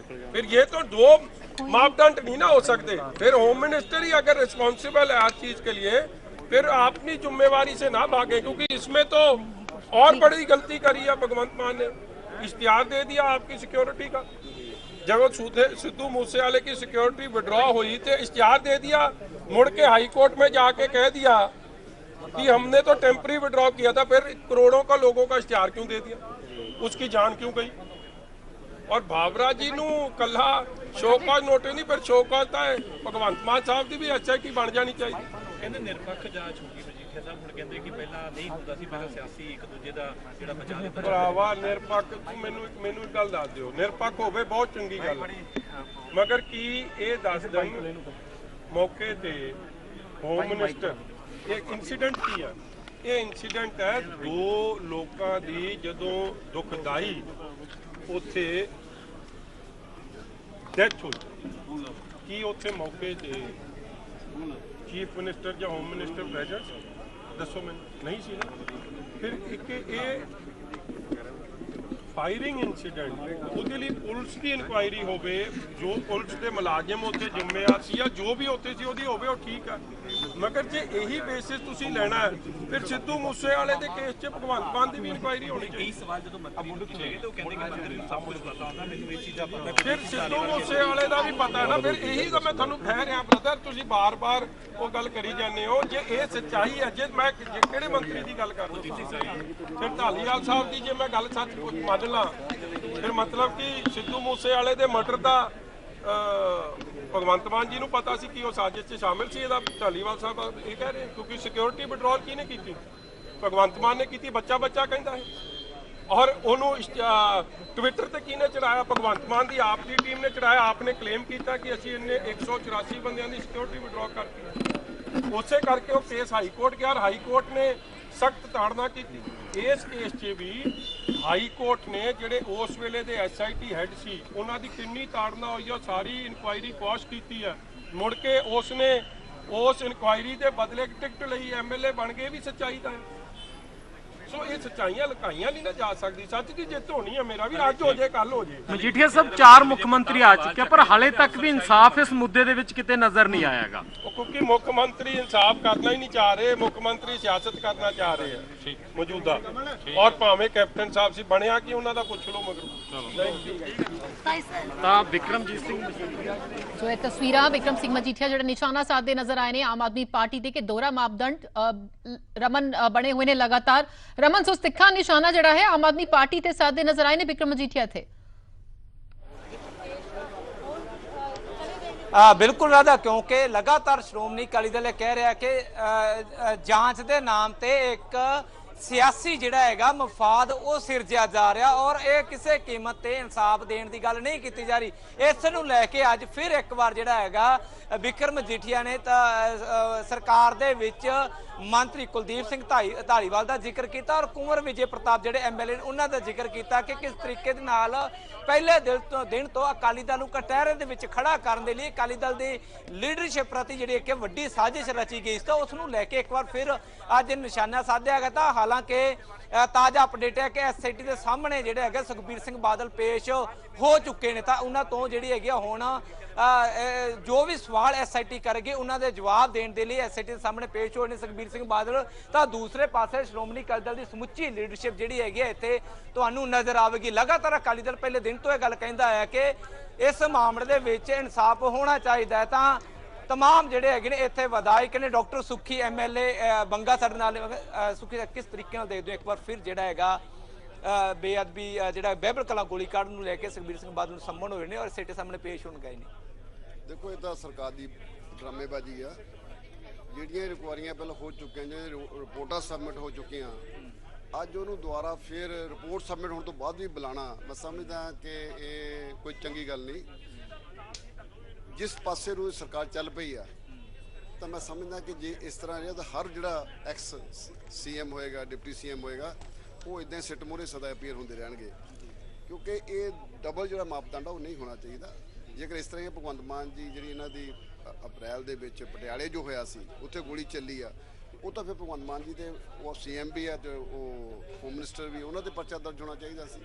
फिर ये तो दो मापदंड नहीं ना हो सकते। फिर होम मिनिस्टर ही अगर रिस्पॉन्सिबल है हर चीज के लिए, फिर अपनी जिम्मेवारी से ना भागे, क्योंकि इसमें तो और बड़ी गलती करी है भगवंत मान ने। इश्तिहार दे दिया आपकी सिक्योरिटी का, जब सिद्धू मूसेवाले की सिक्योरिटी विड्रॉ हुई तो इश्तिहार दे दिया, मुड़ के हाई कोर्ट में जाके कह दिया कि हमने तो टेम्पररी विड्रॉ किया था। फिर करोड़ों का लोगों का इश्तिहार क्यों दे दिया, उसकी जान क्यों गई? और भावरा जी नू कला शोकाज नोटिस नहीं, फिर शोकाज था भगवंत मान साहब की भी SIT बन जानी चाहिए। ਕਹਿੰਦੇ ਨਿਰਪੱਖ ਜਾਂਚ ਹੋਗੀ ਮਜੀਠੀਆ ਸਾਹਿਬ, ਹੁਣ ਕਹਿੰਦੇ ਕਿ ਪਹਿਲਾਂ ਨਹੀਂ ਹੁੰਦਾ ਸੀ, ਪਹਿਲਾਂ ਸਿਆਸੀ ਇੱਕ ਦੂਜੇ ਦਾ ਜਿਹੜਾ ਬਚਾਅ ਲਿਆ। ਭਰਾਵਾ ਨਿਰਪੱਖ, ਮੈਨੂੰ ਇੱਕ ਗੱਲ ਦੱਸ ਦਿਓ, ਨਿਰਪੱਖ ਹੋਵੇ ਬਹੁਤ ਚੰਗੀ ਗੱਲ, ਮਗਰ ਕੀ ਇਹ ਦੱਸ ਦੇਣ ਮੌਕੇ ਤੇ ਹੋਮ ਮਿਨਿਸਟਰ, ਇਹ ਇਨਸੀਡੈਂਟ ਕੀ ਆ? ਇਹ ਇਨਸੀਡੈਂਟ ਹੈ ਦੋ ਲੋਕਾਂ ਦੀ ਜਦੋਂ ਦੁਖਦਾਈ ਉੱਥੇ ਡੈਥ ਹੋਈ, ਕੀ ਉੱਥੇ ਮੌਕੇ ਤੇ चीफ मिनिस्टर या होम मिनिस्टर प्रेजेंट दसो मैंने नहीं सी ना। फिर एक फायरिंग इंसीडेंट ਉਹਦੇ ਲਈ ਪੁਲਿਸ ਦੀ ਇਨਕੁਆਇਰੀ ਹੋਵੇ, ਜੋ ਪੁਲਿਸ ਦੇ ਮੁਲਾਜ਼ਮ ਉੱਥੇ ਜ਼ਿੰਮੇਵਾਰ ਸੀ ਜਾਂ ਜੋ ਵੀ ਉੱਥੇ ਸੀ ਉਹਦੀ ਹੋਵੇ, ਉਹ ਠੀਕ ਹੈ। ਮਗਰ ਜੇ ਇਹੀ ਬੇਸਿਸ ਤੁਸੀਂ ਲੈਣਾ ਹੈ, ਫਿਰ ਸਿੱਧੂ ਮੂਸੇਵਾਲੇ ਦੇ ਕੇਸ 'ਚ ਭਗਵੰਤ ਮਾਨ ਦੀ ਵੀ ਇਨਕੁਆਇਰੀ ਹੋਣੀ ਚਾਹੀਦੀ। ਕਈ ਸਵਾਲ ਜਦੋਂ ਮੰਤਰੀ ਨੂੰ ਪੁੱਛੇ ਗਏ ਤਾਂ ਉਹ ਕਹਿੰਦੇ ਕਿ ਮੰਤਰੀ ਨੂੰ ਸਭ ਕੁਝ ਪਤਾ ਹੁੰਦਾ, ਮੈਨੂੰ ਇਹ ਚੀਜ਼ਾਂ ਪਤਾ। ਫਿਰ ਸਿੱਧੂ ਮੂਸੇਵਾਲੇ ਦਾ ਵੀ ਪਤਾ ਹੈ ਨਾ, ਫਿਰ ਇਹੀ ਤਾਂ ਮੈਂ ਤੁਹਾਨੂੰ ਕਹਿ ਰਿਹਾ ਬ੍ਰਦਰ, ਤੁਸੀਂ ਬਾਰ-ਬਾਰ ਉਹ ਗੱਲ ਕਰੀ ਜਾਂਦੇ ਹੋ। ਜੇ ਇਹ ਸੱਚਾਈ ਹੈ, ਜੇ ਮੈਂ ਕਿਹੜੇ ਮੰਤਰੀ ਦੀ ਗੱਲ ਕਰ ਰਿਹਾ, ਫਿਰ ਢਾਲੀਵਾਲ ਸਾਹਿਬ ਦੀ ਜੇ ਮੈਂ ਗੱਲ ਸੱਚ ਮੰਨ ਲਾਂ, ਫਿਰ ਮਤਲਬ ਕਿ ਸਿੱਧੂ ਮੂਸੇਵਾਲੇ ਦੇ ਮਰਡਰ ਦਾ ਭਗਵੰਤ ਮਾਨ ਜੀ ਨੂੰ ਪਤਾ ਸੀ ਕਿ ਉਹ ਸਾਜ਼ਿਸ਼ 'ਚ ਸ਼ਾਮਿਲ ਸੀ। ਇਹਦਾ ਢਾਲੀਵਾਲ ਸਾਹਿਬ ਇਹ ਕਹਿ ਰਹੇ, ਕਿਉਂਕਿ ਸਿਕਿਉਰਿਟੀ ਵਿਡਰੋਲ ਕਿਹਨੇ ਕੀਤੀ? ਭਗਵੰਤ ਮਾਨ ਨੇ ਕੀਤੀ, ਬੱਚਾ ਕਹਿੰਦਾ ਹੈ। ਔਰ ਉਹਨੂੰ ਟਵਿੱਟਰ ਤੇ ਕਿਹਨੇ ਚੜਾਇਆ? ਭਗਵੰਤ ਮਾਨ ਦੀ ਆਪ ਦੀ ਟੀਮ ਨੇ ਚੜਾਇਆ। ਆਪ ਨੇ ਕਲੇਮ ਕੀਤਾ ਕਿ ਅਸੀਂ ਇਹਨੇ 184 ਬੰਦਿਆਂ ਦੀ ਸਿਕਿਉਰਿਟੀ ਵਿਡਰੋਲ ਕਰਤੀ। ਉਸੇ ਕਰਕੇ ਉਹ ਕੇਸ ਹਾਈ ਕੋਰਟ ਗਿਆ, ਹਾਈ ਕੋਰਟ ਨੇ ਸਖਤ ਤਾੜਨਾ ਕੀਤੀ। ਇਸ ਕੇਸ 'ਚ ਵੀ ਹਾਈ ਕੋਰਟ ਨੇ ਜਿਹੜੇ ਉਸ ਵੇਲੇ ਦੇ SIT ਹੈਡ ਸੀ, ਉਹਨਾਂ ਦੀ ਕਿੰਨੀ ਤਾੜਨਾ ਹੋਈ ਆ, ਸਾਰੀ ਇਨਕੁਆਇਰੀ ਕੁਐਸ਼ ਕੀਤੀ ਹੈ। ਮੁੜ ਕੇ ਉਸਨੇ ਉਸ ਇਨਕੁਆਇਰੀ ਦੇ ਬਦਲੇ ਟਿਕਟ ਲਈ MLA ਬਣ ਗਏ, ਵੀ ਸੱਚਾਈ ਦਾ ਹੈ। ਸੋ ਇਹ ਸੱਚਾਈਆਂ ਲੁਕਾਈਆਂ ਨਹੀਂ ਨਾ ਜਾ ਸਕਦੀ। ਸੱਚ ਦੀ ਜਿੱਤ ਹੋਣੀ ਹੈ, ਮੇਰਾ ਵੀ ਅੱਜ ਹੋ ਜੇ ਕੱਲ ਹੋ ਜੇ। ਮਜੀਠੀਆ ਸਾਹਿਬ 4 ਮੁੱਖ ਮੰਤਰੀ ਆ ਚੁੱਕੇ, ਪਰ ਹਾਲੇ ਤੱਕ ਵੀ ਇਨਸਾਫ ਇਸ ਮੁੱਦੇ ਦੇ ਵਿੱਚ ਕਿਤੇ ਨਜ਼ਰ ਨਹੀਂ ਆਇਆਗਾ। ਕਿਉਂਕਿ ਮੁੱਖ ਮੰਤਰੀ ਇਨਸਾਫ ਕਰਨਾ ਹੀ ਨਹੀਂ ਚਾਹ ਰਹੇ, ਮੁੱਖ ਮੰਤਰੀ ਸਿਆਸਤ ਕਰਨਾ ਚਾਹ ਰਹੇ ਆ ਮੌਜੂਦਾ। ਔਰ ਭਾਵੇਂ ਕੈਪਟਨ ਸਾਹਿਬ ਸੀ ਬਣਿਆ ਕਿ ਉਹਨਾਂ ਦਾ ਪੁੱਛ ਲਓ ਮਗਰ। ਤਾਂ ਵਿਕਰਮਜੀਤ ਸਿੰਘ ਮਜੀਠੀਆ ਸੋ ਇਹ ਤਸਵੀਰਾਂ ਵਿਕਰਮ ਸਿੰਘ ਮਜੀਠੀਆ ਜਿਹੜੇ ਨਿਸ਼ਾਨਾ ਸਾਧਦੇ ਨਜ਼ਰ ਆਏ ਨੇ ਆਮ ਆਦਮੀ ਪਾਰਟੀ ਦੇ ਕਿ ਦੋਹਰਾ ਮਾਪਦੰਡ ਰਮਨ ਬਣੇ ਹੋਏ ਨੇ ਲਗਾਤਾਰ। ਰਮਨ, ਸੋ ਤਿੱਖਾ ਨਿਸ਼ਾਨਾ ਜਿਹੜਾ ਹੈ ਆਮ ਆਦਮੀ ਪਾਰਟੀ ਤੇ ਸਾਧਦੇ ਨਜ਼ਰ ਆਏ ਨੇ ਵਿਕਰਮ ਮਜੀਠੀਆ थे। ਬਿਲਕੁਲ ਰਾਧਾ, ਕਿਉਂਕਿ ਲਗਾਤਾਰ ਸ਼੍ਰੋਮਣੀ ਅਕਾਲੀ ਦਲ ਕਹਿ ਰਿਹਾ ਕਿ ਜਾਂਚ ਦੇ ਨਾਮ ਤੇ ਇੱਕ ਸਿਆਸੀ ਜਿਹੜਾ ਹੈਗਾ ਮਫਾਦ ਉਹ ਸਿਰਜਿਆ ਜਾ ਰਿਹਾ ਔਰ ਇਹ ਕਿਸੇ ਕੀਮਤ ਤੇ ਇਨਸਾਫ ਦੇਣ ਦੀ ਗੱਲ ਨਹੀਂ ਕੀਤੀ ਜਾ ਰਹੀ। ਇਸ ਨੂੰ ਲੈ ਕੇ ਅੱਜ ਫਿਰ ਇੱਕ ਵਾਰ ਜਿਹੜਾ ਹੈਗਾ ਵਿਕਰਮ ਮਜੀਠੀਆ ਨੇ ਤਾਂ ਸਰਕਾਰ ਦੇ ਵਿੱਚ ਮੰਤਰੀ ਕੁਲਦੀਪ ਸਿੰਘ ਧਾਲੀਵਾਲ ਦਾ ਜ਼ਿਕਰ ਕੀਤਾ ਔਰ ਕੁੰਵਰ ਵਿਜੇ ਪ੍ਰਤਾਪ ਜਿਹੜੇ MLA ਨੇ ਉਹਨਾਂ ਦਾ ਜ਼ਿਕਰ ਕੀਤਾ ਕਿ ਕਿਸ ਤਰੀਕੇ ਦੇ ਨਾਲ ਪਹਿਲੇ ਦਿਨ ਤੋਂ ਅਕਾਲੀ ਦਲ ਨੂੰ ਕਟਹਿਰੇ ਦੇ ਵਿੱਚ ਖੜਾ ਕਰਨ ਦੇ ਲਈ ਅਕਾਲੀ ਦਲ ਦੀ ਲੀਡਰਸ਼ਿਪ ਪ੍ਰਤੀ ਜਿਹੜੀ ਇੱਕ ਵੱਡੀ ਸਾਜ਼ਿਸ਼ ਰਚੀ ਗਈ ਸੀ, ਤਾਂ ਉਸ ਨੂੰ ਲੈ ਕੇ ਇੱਕ ਵਾਰ ਫਿਰ ਅੱਜ ਨਿਸ਼ਾਨਾ ਸਾਧਿਆ ਗਿਆ। ਤਾਂ ਹਾਲਾਂਕਿ ਤਾਜ਼ਾ ਅਪਡੇਟ ਹੈ ਕਿ SIT ਦੇ ਸਾਹਮਣੇ ਜਿਹੜੇ ਹੈਗੇ ਸੁਖਬੀਰ ਸਿੰਘ ਬਾਦਲ ਪੇਸ਼ ਹੋ ਚੁੱਕੇ ਨੇ, ਤਾਂ ਉਹਨਾਂ ਤੋਂ ਜਿਹੜੀ ਹੈਗੀ ਹੁਣ ਜੋ ਵੀ ਸਵਾਲ SIT ਕਰੇਗੀ ਉਹਨਾਂ ਦੇ ਜਵਾਬ ਦੇਣ ਦੇ ਲਈ SIT ਦੇ ਸਾਹਮਣੇ ਪੇਸ਼ ਹੋਏ ਨੇ ਸੁਖਬੀਰ ਸਿੰਘ ਬਾਦਲ। ਤਾਂ ਦੂਸਰੇ ਪਾਸੇ ਸ਼੍ਰੋਮਣੀ ਅਕਾਲੀ ਦਲ ਦੀ ਸਮੁੱਚੀ ਲੀਡਰਸ਼ਿਪ ਜਿਹੜੀ ਹੈਗੀ ਇੱਥੇ ਤੁਹਾਨੂੰ ਨਜ਼ਰ ਆਵੇਗੀ। ਲਗਾਤਾਰ ਅਕਾਲੀ ਦਲ ਪਹਿਲੇ ਦਿਨ ਤੋਂ ਇਹ ਗੱਲ ਕਹਿੰਦਾ ਹੈ ਕਿ ਇਸ ਮਾਮਲੇ ਦੇ ਵਿੱਚ ਇਨਸਾਫ ਹੋਣਾ ਚਾਹੀਦਾ ਹੈ। ਤਾਂ तमाम ਜਿਹੜੇ ਹੈਗੇ ਨੇ ਇੱਥੇ ਵਿਧਾਇਕ ਨੇ। ਡਾਕਟਰ ਸੁੱਖੀ MLA ਬੰਗਾ ਸਾਡੇ ਨਾਲ ਸੁੱਖੀ ਦਾ ਕਿਸ ਤਰੀਕੇ ਨਾਲ ਦੇਖਦੇ ਹੋ ਇੱਕ ਵਾਰ ਫਿਰ ਜਿਹੜਾ ਹੈਗਾ ਬੇਅਦਬੀ ਜਿਹੜਾ ਬਹਿਬਲ ਕਲਾਂ ਗੋਲੀ ਕਾਂਡ ਨੂੰ ਲੈ ਕੇ ਸੁਖਬੀਰ ਸਿੰਘ ਬਾਦਲ ਨੂੰ ਸੰਮਣ ਹੋਏ ਨੇ ਔਰ ਸਿੱਟੇ ਸਾਹਮਣੇ ਪੇਸ਼ ਹੋਣ ਗਏ ਨੇ? ਦੇਖੋ ਇਹ ਤਾਂ ਸਰਕਾਰ ਦੀ ਡਰਾਮੇਬਾਜ਼ੀ ਆ। ਜਿਹੜੀਆਂ ਰਿਕਵਾਰੀਆਂ ਪਹਿਲਾਂ ਹੋ ਚੁੱਕੀਆਂ ਨੇ, ਰਿਪੋਰਟਾਂ ਸਬਮਿਟ ਹੋ ਚੁੱਕੀਆਂ, ਅੱਜ ਉਹਨੂੰ ਦੁਬਾਰਾ ਫਿਰ ਰਿਪੋਰਟ ਸਬਮਿਟ ਹੋਣ ਤੋਂ ਬਾਅਦ ਵੀ ਬੁਲਾਣਾ, ਮੈਂ ਸਮਝਦਾ ਕਿ ਇਹ ਕੋਈ ਚੰਗੀ ਗੱਲ ਨਹੀਂ। ਜਿਸ ਪਾਸੇ ਨੂੰ ਸਰਕਾਰ ਚੱਲ ਪਈ ਆ ਤਾਂ ਮੈਂ ਸਮਝਦਾ ਕਿ ਜੇ ਇਸ ਤਰ੍ਹਾਂ ਰਿਹਾ ਤਾਂ ਹਰ ਜਿਹੜਾ ਐਕਸ CM ਹੋਏਗਾ, ਡਿਪਟੀ CM ਹੋਏਗਾ, ਉਹ ਇਦਾਂ ਸਿੱਟ ਮੂਹਰੇ ਸਦਾ ਅਪੀਅਰ ਹੁੰਦੇ ਰਹਿਣਗੇ, ਕਿਉਂਕਿ ਇਹ ਡਬਲ ਜਿਹੜਾ ਮਾਪਦੰਡ ਆ ਉਹ ਨਹੀਂ ਹੋਣਾ ਚਾਹੀਦਾ। ਜੇਕਰ ਇਸ ਤਰ੍ਹਾਂ ਭਗਵੰਤ ਮਾਨ ਜੀ ਜਿਹੜੀ ਇਹਨਾਂ ਦੀ ਅਪ੍ਰੈਲ ਦੇ ਵਿੱਚ ਪਟਿਆਲੇ ਜੋ ਹੋਇਆ ਸੀ ਉੱਥੇ ਗੋਲੀ ਚੱਲੀ ਆ, ਉਹ ਤਾਂ ਫਿਰ ਭਗਵੰਤ ਮਾਨ ਜੀ ਤੇ ਉਹ CM ਵੀ ਆ ਤੇ ਉਹ ਹੋਮ ਮਿਨਿਸਟਰ ਵੀ, ਉਹਨਾਂ ਦੇ ਪਰਚਾ ਦਰਜ ਹੋਣਾ ਚਾਹੀਦਾ ਸੀ।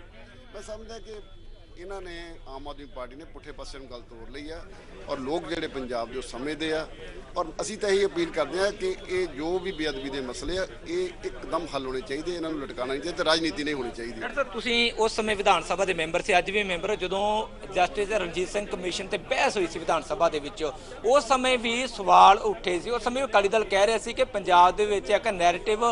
ਮੈਂ ਸਮਝਦਾ ਕਿ ਇਹਨਾਂ ਨੇ ਆਮ ਆਦਮੀ ਪਾਰਟੀ ਨੇ ਪੁੱਠੇ ਪਾਸੇ ਨੂੰ ਗੱਲ ਤੋੜ ਲਈ ਆ ਔਰ ਲੋਕ ਜਿਹੜੇ ਪੰਜਾਬ ਦੇ ਸਮਝਦੇ ਆ। ਔਰ ਅਸੀਂ ਤਾਂ ਇਹੀ ਅਪੀਲ ਕਰਦੇ ਆ ਕਿ ਇਹ ਜੋ ਵੀ ਬੇਅਦਬੀ ਦੇ ਮਸਲੇ ਆ ਇਹ ਇੱਕਦਮ ਹੱਲ ਹੋਣੇ ਚਾਹੀਦੇ, ਇਹਨਾਂ ਨੂੰ ਲਟਕਾਉਣਾ ਨਹੀਂ ਚਾਹੀਦਾ ਤੇ ਰਾਜਨੀਤੀ ਨਹੀਂ ਹੋਣੀ ਚਾਹੀਦੀ। ਡਾਕਟਰ ਸਾਹਿਬ ਤੁਸੀਂ ਉਸ ਸਮੇਂ ਵਿਧਾਨ ਸਭਾ ਦੇ ਮੈਂਬਰ ਸੀ, ਅੱਜ ਵੀ ਮੈਂਬਰ, ਜਦੋਂ ਜਸਟਿਸ ਰਣਜੀਤ ਸਿੰਘ ਕਮਿਸ਼ਨ ਤੇ ਬਹਿਸ ਹੋਈ ਸੀ ਵਿਧਾਨ ਸਭਾ ਦੇ ਵਿੱਚ, ਉਸ ਸਮੇਂ ਵੀ ਸਵਾਲ ਉੱਠੇ ਸੀ। ਉਸ ਸਮੇਂ ਅਕਾਲੀ ਦਲ ਕਹਿ ਰਿਹਾ ਸੀ ਕਿ ਪੰਜਾਬ ਦੇ ਵਿੱਚ ਇੱਕ ਨੈਰੇਟਿਵ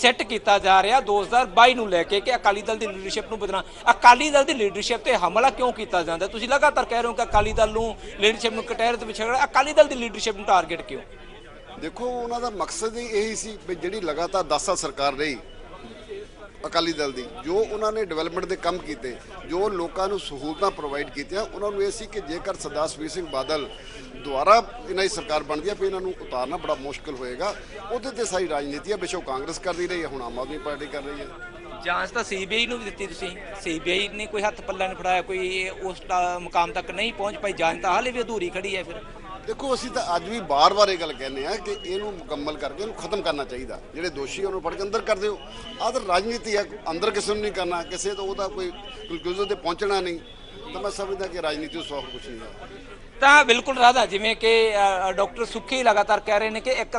ਸੈੱਟ ਕੀਤਾ ਜਾ ਰਿਹਾ 2022 ਨੂੰ ਲੈ ਕੇ ਕਿ ਅਕਾਲੀ ਦਲ ਦੀ ਲੀਡਰਸ਼ਿਪ ਨੂੰ ਬਦਲਣਾ। ਅਕਾਲੀ ਦਲ ਦੀ ਲੀਡਰਸ਼ਿਪ ਤੇ ਹਮਲਾ ਕਿਉਂ ਕੀਤਾ ਜਾਂਦਾ? ਤੁਸੀਂ ਲਗਾਤਾਰ ਕਹਿ ਰਹੇ ਹੋ ਕਿ ਅਕਾਲੀ ਦਲ ਨੂੰ ਲੀਡਰਸ਼ਿਪ ਨੂੰ ਕਟਹਿਰੇ ਤੇ ਵਿਛੜਨਾ, ਅਕਾਲੀ ਦਲ ਦੀ ਲੀਡਰਸ਼ਿਪ ਨੂੰ ਟਾਰਗੇਟ ਕਿਉਂ? ਦੇਖੋ ਉਹਨਾਂ ਦਾ ਮਕਸਦ ਹੀ ਇਹੀ ਸੀ ਵੀ ਜਿਹੜੀ ਲਗਾਤਾਰ 10 ਸਾਲ ਸਰਕਾਰ ਰਹੀ ਅਕਾਲੀ ਦਲ ਦੀ, ਜੋ ਉਹਨਾਂ ਨੇ ਡਿਵੈਲਪਮੈਂਟ ਦੇ ਕੰਮ ਕੀਤੇ, ਜੋ ਲੋਕਾਂ ਨੂੰ ਸਹੂਲਤਾਂ ਪ੍ਰੋਵਾਈਡ ਕੀਤੀਆਂ, ਉਹਨਾਂ ਨੂੰ ਇਹ ਸੀ ਕਿ ਜੇਕਰ ਸਰਦਾਰ ਸੁਖਬੀਰ ਸਿੰਘ ਬਾਦਲ ਦੁਆਰਾ ਇਹਨਾਂ ਦੀ ਸਰਕਾਰ ਬਣਦੀ ਹੈ ਫਿਰ ਇਹਨਾਂ ਨੂੰ ਉਤਾਰਨਾ ਬੜਾ ਮੁਸ਼ਕਲ ਹੋਏਗਾ। ਉਹਦੇ ਤੇ ਸਾਰੀ ਰਾਜਨੀਤੀ ਹੈ, ਬੇਸ਼ੱਕ ਕਾਂਗਰਸ ਕਰਦੀ ਰਹੀ ਹੈ, ਹੁਣ ਆਮ ਆਦਮੀ ਪਾਰਟੀ ਕਰ ਰਹੀ ਹੈ। ਜਾਂਚ ਤਾਂ CBI ਨੂੰ ਵੀ ਦਿੱਤੀ ਤੁਸੀਂ, CBI ਨੇ ਕੋਈ ਹੱਥ ਪੱਲਾ ਨਹੀਂ ਫੜਾਇਆ, ਕੋਈ ਉਸ ਮੁਕਾਮ ਤੱਕ ਨਹੀਂ ਪਹੁੰਚ ਪਾਈ, ਜਾਂਚ ਤਾਂ ਹਾਲੇ ਵੀ ਅਧੂਰੀ ਖੜੀ ਹੈ। ਫਿਰ ਦੇਖੋ ਅਸੀਂ ਤਾਂ ਅੱਜ ਵੀ ਬਾਰ-ਬਾਰ ਇਹ ਗੱਲ ਕਹਿੰਦੇ ਆ ਕਿ ਇਹਨੂੰ ਮੁਕੰਮਲ ਕਰਕੇ ਇਹਨੂੰ ਖਤਮ ਕਰਨਾ ਚਾਹੀਦਾ। ਜਿਹੜੇ ਦੋਸ਼ੀ ਉਹਨੂੰ ਫੜ ਕੇ ਅੰਦਰ ਕਰ ਦਿਓ। ਆਹ ਤਾਂ ਰਾਜਨੀਤੀ ਹੈ, ਅੰਦਰ ਕਿਸੇ ਨੂੰ ਨਹੀਂ ਕਰਨਾ, ਕਿਸੇ ਤੋਂ ਉਹਦਾ ਕੋਈ ਕਨਕਲੂਜਨ ਤੇ ਪਹੁੰਚਣਾ ਨਹੀਂ, ਤਾਂ ਮੈਂ ਸਮਝਦਾ ਕਿ ਰਾਜਨੀਤੀ ਤੋਂ ਸੌਖ ਕੁਛ ਨਹੀਂ ਹੈ। ਤਾਂ ਬਿਲਕੁਲ ਰਾਧਾ, ਜਿਵੇਂ ਕਿ ਡਾਕਟਰ ਸੁੱਖੀ ਲਗਾਤਾਰ ਕਹਿ ਰਹੇ ਨੇ ਕਿ ਇੱਕ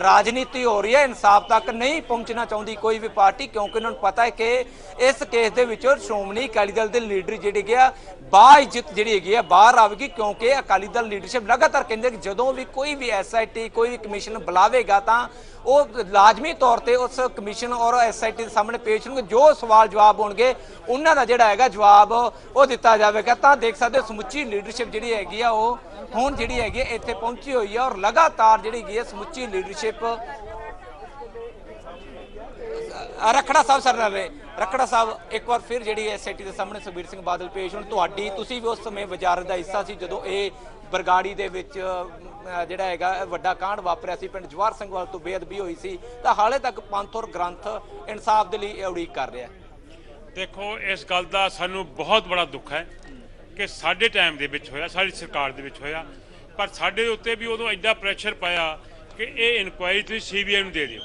ਰਾਜਨੀਤੀ ਹੋ ਰਹੀ ਹੈ, ਇਨਸਾਫ ਤੱਕ ਨਹੀਂ ਪਹੁੰਚਣਾ ਚਾਹੁੰਦੀ ਕੋਈ ਵੀ ਪਾਰਟੀ, ਕਿਉਂਕਿ ਉਹਨਾਂ ਨੂੰ ਪਤਾ ਹੈ ਕਿ ਇਸ ਕੇਸ ਦੇ ਵਿੱਚੋਂ ਸ਼੍ਰੋਮਣੀ ਅਕਾਲੀ ਦਲ ਦੇ ਲੀਡਰ ਜਿਹੜੇ ਗਿਆ ਬਾਇਜ਼ਤ ਜਿਹੜੀ ਹੈਗੀ ਆ ਬਾਹਰ ਆਵੇਗੀ, ਕਿਉਂਕਿ ਅਕਾਲੀ ਦਲ ਲੀਡਰਸ਼ਿਪ ਲਗਾਤਾਰ ਕਹਿੰਦੇ ਕਿ ਜਦੋਂ ਵੀ ਕੋਈ ਵੀ SIT ਕੋਈ ਵੀ ਕਮਿਸ਼ਨ ਬੁਲਾਵੇਗਾ ਤਾਂ ਉਹ ਲਾਜ਼ਮੀ ਤੌਰ ਤੇ ਉਸ ਕਮਿਸ਼ਨ ਔਰ SIT ਦੇ ਸਾਹਮਣੇ ਪੇਸ਼ ਹੋਣਗੇ, ਜੋ ਸਵਾਲ ਜਵਾਬ ਹੋਣਗੇ ਉਹਨਾਂ ਦਾ ਜਿਹੜਾ ਹੈਗਾ ਜਵਾਬ ਉਹ ਦਿੱਤਾ ਜਾਵੇਗਾ। ਤਾਂ ਦੇਖ ਸਕਦੇ ਹੋ ਸਮੁੱਚੀ ਲੀਡਰਸ਼ਿਪ ਜਿਹੜੀ ਹੈਗੀ ਆ ਉਹ ਹੁਣ ਜਿਹੜੀ ਹੈਗੀ ਇੱਥੇ ਪਹੁੰਚੀ ਹੋਈ ਹੈ ਔਰ ਲਗਾਤਾਰ ਜਿਹੜੀ ਹੈਗੀ ਹੈ ਸਮੁੱਚੀ ਲੀਡਰਸ਼ਿਪ ਰਖੜਾ ਸਾਹਿਬ ਸਰ ਨਾਲ ਰਹੇ। ਰਖੜਾ ਸਾਹਿਬ ਇੱਕ ਵਾਰ ਫਿਰ ਜਿਹੜੀ SIT ਦੇ ਸਾਹਮਣੇ ਸੁਖਬੀਰ ਸਿੰਘ ਬਾਦਲ ਪੇਸ਼ ਹੋਣ, ਤੁਸੀਂ ਵੀ ਉਸ ਸਮੇਂ ਵਜ਼ਾਰਤ ਦਾ ਹਿੱਸਾ ਸੀ ਜਦੋਂ ਇਹ ਬਰਗਾੜੀ ਦੇ ਵਿੱਚ ਜਿਹੜਾ ਹੈਗਾ ਵੱਡਾ ਕਾਂਡ ਵਾਪਰਿਆ ਸੀ, ਪਿੰਡ ਜਵਾਹਰ ਸਿੰਘ ਵਾਲ ਤੋਂ ਬੇਅਦਬੀ ਹੋਈ ਸੀ, ਤਾਂ ਹਾਲੇ ਤੱਕ ਪੰਥ ਔਰ ਗ੍ਰੰਥ ਇਨਸਾਫ ਦੇ ਲਈ ਉਡੀਕ ਕਰ ਰਿਹਾ। ਦੇਖੋ ਇਸ ਗੱਲ ਦਾ ਸਾਨੂੰ ਬਹੁਤ ਬੜਾ ਦੁੱਖ ਹੈ ਕਿ ਸਾਡੇ ਟਾਈਮ ਦੇ ਵਿੱਚ ਹੋਇਆ, ਸਾਡੀ ਸਰਕਾਰ ਦੇ ਵਿੱਚ ਹੋਇਆ, ਪਰ ਸਾਡੇ ਉੱਤੇ ਵੀ ਉਦੋਂ ਐਡਾ ਪ੍ਰੈਸ਼ਰ ਪਾਇਆ ਕਿ ਇਹ ਇਨਕੁਆਇਰੀ ਤੁਸੀਂ CBI ਨੂੰ ਦੇ ਦਿਓ।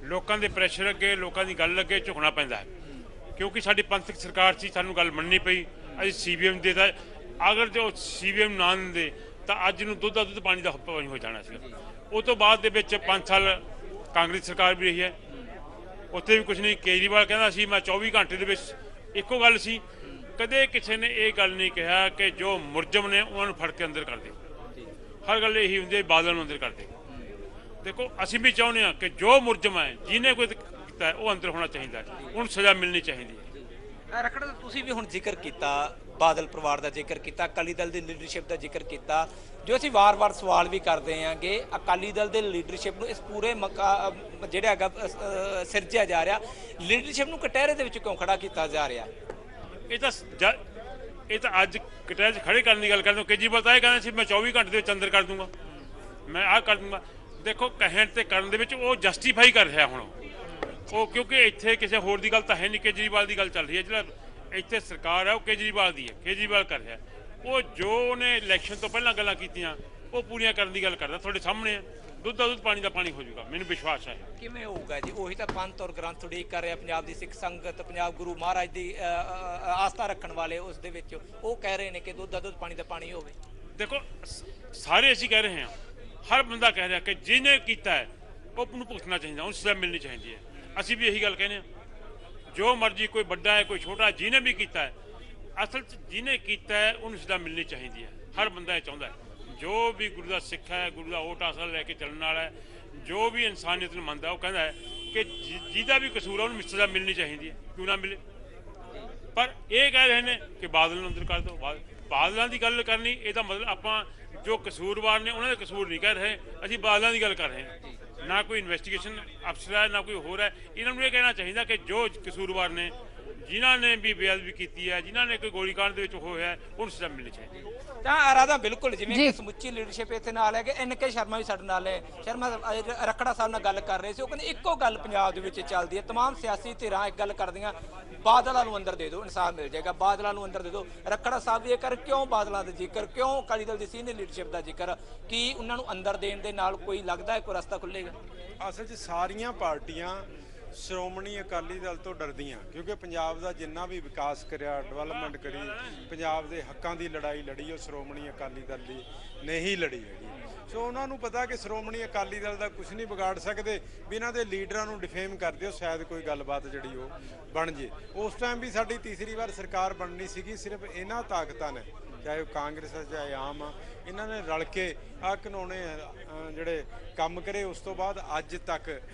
ਲੋਕਾਂ ਦੇ ਪ੍ਰੈਸ਼ਰ ਅੱਗੇ, ਲੋਕਾਂ ਦੀ ਗੱਲ ਅੱਗੇ ਝੁਕਣਾ ਪੈਂਦਾ ਹੈ, ਕਿਉਂਕਿ ਸਾਡੀ ਪੰਥਕ ਸਰਕਾਰ ਸੀ, ਸਾਨੂੰ ਗੱਲ ਮੰਨਣੀ ਪਈ, ਅਸੀਂ CBI ਨੂੰ ਦੇਤਾ। ਅਗਰ ਜੋ CBI ਨੂੰ ਨਾ ਦਿੰਦੇ ਤਾਂ ਅੱਜ ਨੂੰ ਦੁੱਧ ਦਾ ਦੁੱਧ ਪਾਣੀ ਦਾ ਪਾਣੀ ਹੋ ਜਾਣਾ ਸੀ। ਉਸ ਤੋਂ ਬਾਅਦ ਦੇ ਵਿੱਚ 5 ਸਾਲ ਕਾਂਗਰਸ ਸਰਕਾਰ ਵੀ ਰਹੀ ਹੈ, ਉੱਥੇ ਵੀ ਕੁਝ ਨਹੀਂ। ਕੇਜਰੀਵਾਲ ਕਹਿੰਦਾ ਸੀ ਮੈਂ 24 ਘੰਟੇ ਦੇ ਵਿੱਚ, ਇੱਕੋ ਗੱਲ ਸੀ, ਕਦੇ ਕਿਸੇ ਨੇ ਇਹ ਗੱਲ ਨਹੀਂ ਕਿਹਾ ਕਿ ਜੋ ਮੁਲਜ਼ਮ ਨੇ ਉਹਨਾਂ ਨੂੰ ਫੜ ਕੇ ਅੰਦਰ ਕਰ ਦੇ। ਹਰ ਗੱਲ ਇਹੀ ਹੁੰਦੀ ਹੈ ਬਾਦਲ ਨੂੰ ਅੰਦਰ ਕਰ ਦੇ। ਦੇਖੋ ਅਸੀਂ ਵੀ ਚਾਹੁੰਦੇ ਹਾਂ ਕਿ ਜੋ ਮੁਲਜ਼ਮ ਹੈ, ਜਿਹਨੇ ਕੋਈ ਕੀਤਾ ਹੈ, ਉਹ ਅੰਦਰ ਹੋਣਾ ਚਾਹੀਦਾ ਹੈ, ਉਹਨੂੰ ਸਜ਼ਾ ਮਿਲਣੀ ਚਾਹੀਦੀ ਹੈ। ਰਖੜਾ ਤੁਸੀਂ ਵੀ ਹੁਣ ਜ਼ਿਕਰ ਕੀਤਾ ਬਾਦਲ ਪਰਿਵਾਰ ਦਾ, ਜ਼ਿਕਰ ਕੀਤਾ ਅਕਾਲੀ ਦਲ ਦੀ ਲੀਡਰਸ਼ਿਪ ਦਾ ਜ਼ਿਕਰ ਕੀਤਾ, ਜੋ ਅਸੀਂ ਵਾਰ-ਵਾਰ ਸਵਾਲ ਵੀ ਕਰਦੇ ਹਾਂ ਕਿ ਅਕਾਲੀ ਦਲ ਦੇ ਲੀਡਰਸ਼ਿਪ ਨੂੰ ਇਸ ਪੂਰੇ ਜਿਹੜਾ ਹੈਗਾ ਸਿਰਜਿਆ ਜਾ ਰਿਹਾ, ਲੀਡਰਸ਼ਿਪ ਨੂੰ ਕਟਹਿਰੇ ਦੇ ਵਿੱਚ ਕਿਉਂ ਖੜਾ ਕੀਤਾ ਜਾ ਰਿਹਾ? ਇਹ ਤਾਂ ਅੱਜ ਕਟਹਿਰੇ 'ਚ ਖੜੇ ਕਰਨ ਦੀ ਗੱਲ ਕਰਦੇ ਹੋ। ਕੇਜਰੀਵਾਲ ਤਾਂ ਇਹ ਕਹਿੰਦਾ ਸੀ ਮੈਂ 24 ਘੰਟੇ ਦੇ ਵਿੱਚ ਅੰਦਰ ਕਰ ਦੂੰਗਾ, ਮੈਂ ਆਹ ਕਰ ਦੂੰਗਾ। ਦੇਖੋ ਕਹਿਣ ਤੇ ਕਰਨ ਦੇ ਵਿੱਚ ਉਹ ਜਸਟੀਫਾਈ ਕਰ ਰਿਹਾ ਹੁਣ ਉਹ, ਕਿਉਂਕਿ ਇੱਥੇ ਕਿਸੇ ਹੋਰ ਦੀ ਗੱਲ ਤਾਂ ਹੈ ਨਹੀਂ, ਕੇਜਰੀਵਾਲ ਦੀ ਗੱਲ ਚੱਲ ਰਹੀ ਹੈ। ਜਿਹੜਾ ਇੱਥੇ ਸਰਕਾਰ ਹੈ ਉਹ ਕੇਜਰੀਵਾਲ ਦੀ ਹੈ, ਕੇਜਰੀਵਾਲ ਕਰ ਰਿਹਾ। ਉਹ ਜੋ ਉਹਨੇ ਇਲੈਕਸ਼ਨ ਤੋਂ ਪਹਿਲਾਂ ਗੱਲਾਂ ਕੀਤੀਆਂ ਉਹ ਪੂਰੀਆਂ ਕਰਨ ਦੀ ਗੱਲ ਕਰਦਾ, ਤੁਹਾਡੇ ਸਾਹਮਣੇ ਹੈ। ਦੁੱਧ ਦਾ ਦੁੱਧ ਪਾਣੀ ਦਾ ਪਾਣੀ ਹੋ ਜਾਊਗਾ, ਮੈਨੂੰ ਵਿਸ਼ਵਾਸ ਹੈ। ਕਿਵੇਂ ਹੋਊਗਾ ਜੀ? ਉਹੀ ਤਾਂ ਪੰਥ ਔਰ ਗ੍ਰੰਥ ਉਡੀਕ ਕਰ ਰਿਹਾ ਪੰਜਾਬ ਦੀ ਸਿੱਖ ਸੰਗਤ, ਪੰਜਾਬ ਗੁਰੂ ਮਹਾਰਾਜ ਦੀ ਆਸਥਾ ਰੱਖਣ ਵਾਲੇ, ਉਸ ਦੇ ਵਿੱਚ ਉਹ ਕਹਿ ਰਹੇ ਨੇ ਕਿ ਦੁੱਧ ਦਾ ਦੁੱਧ ਪਾਣੀ ਦਾ ਪਾਣੀ ਹੋਵੇ। ਦੇਖੋ ਸਾਰੇ ਅਸੀਂ ਕਹਿ ਰਹੇ ਹਾਂ, ਹਰ ਬੰਦਾ ਕਹਿ ਰਿਹਾ ਕਿ ਜਿਹਨੇ ਕੀਤਾ ਹੈ ਉਹ ਨੂੰ ਭੁਗਤਣਾ ਚਾਹੀਦਾ, ਉਹਨੂੰ ਸਜ਼ਾ ਮਿਲਣੀ ਚਾਹੀਦੀ ਹੈ। ਅਸੀਂ ਵੀ ਇਹੀ ਗੱਲ ਕਹਿੰਦੇ ਹਾਂ, ਜੋ ਮਰਜ਼ੀ ਕੋਈ ਵੱਡਾ ਹੈ ਕੋਈ ਛੋਟਾ, ਜਿਹਨੇ ਵੀ ਕੀਤਾ ਹੈ, ਅਸਲ 'ਚ ਜਿਹਨੇ ਕੀਤਾ ਹੈ ਉਹਨੂੰ ਸਜ਼ਾ ਮਿਲਣੀ ਚਾਹੀਦੀ ਹੈ। ਹਰ ਬੰਦਾ ਇਹ ਚਾਹੁੰਦਾ ਹੈ, जो भी गुरु का सिख है, गुरु का ओट आसरा लैके चलने वाला है, जो भी इंसानियत में मनता है, वो कहता है कि जिहदा भी कसूर है उन्हें सज़ा मिलनी चाहिए, क्यों ना मिले। पर यह कह रहे हैं कि बादल अंदर कर दो, बादलों की गल करनी, यदा मतलब आप जो कसूरवार ने उन्होंने कसूर नहीं कह रहे, असी बादलों की गल कर रहे हैं। ना कोई इन्वेस्टिगेशन अफसर है, ना कोई होर है। इन्होंने ये कहना चाहिए कि जो कसूरवार ने, जिन्होंने भी बेअदबी की है, जिन्होंने कोई गोलीकांड ਦੇ ਵਿੱਚ ਹੋਇਆ ਹੈ, ਉਹਨੂੰ ਸਜ਼ਾ ਮਿਲਣੀ ਚਾਹੀਦੀ ਹੈ। ਤਾਂ ਆਰਾਧਾ ਬਿਲਕੁਲ ਜਿਵੇਂ ਕਿ ਸਮੁੱਚੀ ਲੀਡਰਸ਼ਿਪ ਇੱਥੇ ਨਾਲ ਹੈ ਕਿ NK ਸ਼ਰਮਾ ਵੀ ਸਾਡੇ ਨਾਲ ਹੈ। ਸ਼ਰਮਾ ਰੱਖੜਾ ਸਾਹਿਬ ਨਾਲ ਗੱਲ ਕਰ ਰਹੇ ਸੀ, ਉਹ ਕਹਿੰਦੇ ਇੱਕੋ ਗੱਲ ਪੰਜਾਬ ਦੇ ਵਿੱਚ ਚੱਲਦੀ ਹੈ, तमाम ਸਿਆਸੀ ਧਿਰਾਂ ਇੱਕ ਗੱਲ ਕਰਦੀਆਂ, ਬਾਦਲਾਂ ਨੂੰ ਅੰਦਰ ਦੇ ਦਿਓ, ਇਨਸਾਫ ਮਿਲ ਜਾਏਗਾ, ਬਾਦਲਾਂ ਨੂੰ ਅੰਦਰ ਦੇ ਦਿਓ। ਰੱਖੜਾ ਸਾਹਿਬ ਵੀ ਇਹ ਕਰ ਕਿਉਂ ਬਾਦਲਾਂ ਦਾ ਜ਼ਿਕਰ, ਕਿਉਂ ਅਕਾਲੀ ਦਲ ਦੀ ਸੀਨੀਅਰ ਲੀਡਰਸ਼ਿਪ ਦਾ ਜ਼ਿਕਰ, ਕੀ ਉਹਨਾਂ ਨੂੰ ਅੰਦਰ ਦੇਣ ਦੇ ਨਾਲ ਕੋਈ ਲੱਗਦਾ ਹੈ ਕੋਈ ਰਸਤਾ ਖੁੱਲੇਗਾ? ਅਸਲ 'ਚ ਸਾਰੀਆਂ ਪਾਰਟੀਆਂ ਸ਼੍ਰੋਮਣੀ ਅਕਾਲੀ ਦਲ ਤੋਂ ਡਰਦੀਆਂ, ਕਿਉਂਕਿ ਪੰਜਾਬ ਦਾ ਜਿੰਨਾ ਵੀ ਵਿਕਾਸ ਕਰਿਆ, ਡਿਵੈਲਪਮੈਂਟ ਕਰੀ, ਪੰਜਾਬ ਦੇ ਹੱਕਾਂ ਦੀ ਲੜਾਈ ਲੜੀ, ਉਹ ਸ਼੍ਰੋਮਣੀ ਅਕਾਲੀ ਦਲ ਦੀ ਨਹੀਂ ਲੜੀ ਹੈਗੀ। ਸੋ ਉਹਨਾਂ ਨੂੰ ਪਤਾ ਕਿ ਸ਼੍ਰੋਮਣੀ ਅਕਾਲੀ ਦਲ ਦਾ ਕੁਝ ਨਹੀਂ ਵਿਗਾੜ ਸਕਦੇ, ਵੀ ਇਹਨਾਂ ਦੇ ਲੀਡਰਾਂ ਨੂੰ ਡਿਫੇਮ ਕਰ ਦਿਓ, ਸ਼ਾਇਦ ਕੋਈ ਗੱਲਬਾਤ ਜਿਹੜੀ ਉਹ ਬਣ ਜੇ। ਉਸ ਟਾਈਮ ਵੀ ਸਾਡੀ ਤੀਸਰੀ ਵਾਰ ਸਰਕਾਰ ਬਣਨੀ ਸੀਗੀ, ਸਿਰਫ ਇਹਨਾਂ ਤਾਕਤਾਂ ਨੇ, ਚਾਹੇ ਉਹ ਕਾਂਗਰਸ ਹੈ ਚਾਹੇ ਆਮ ਆ, ਇਹਨਾਂ ਨੇ ਰਲ ਕੇ ਆਹ ਕਾਨੂੰਨੇ ਜਿਹੜੇ ਕੰਮ ਕਰੇ। ਉਸ ਤੋਂ ਬਾਅਦ ਅੱਜ ਤੱਕ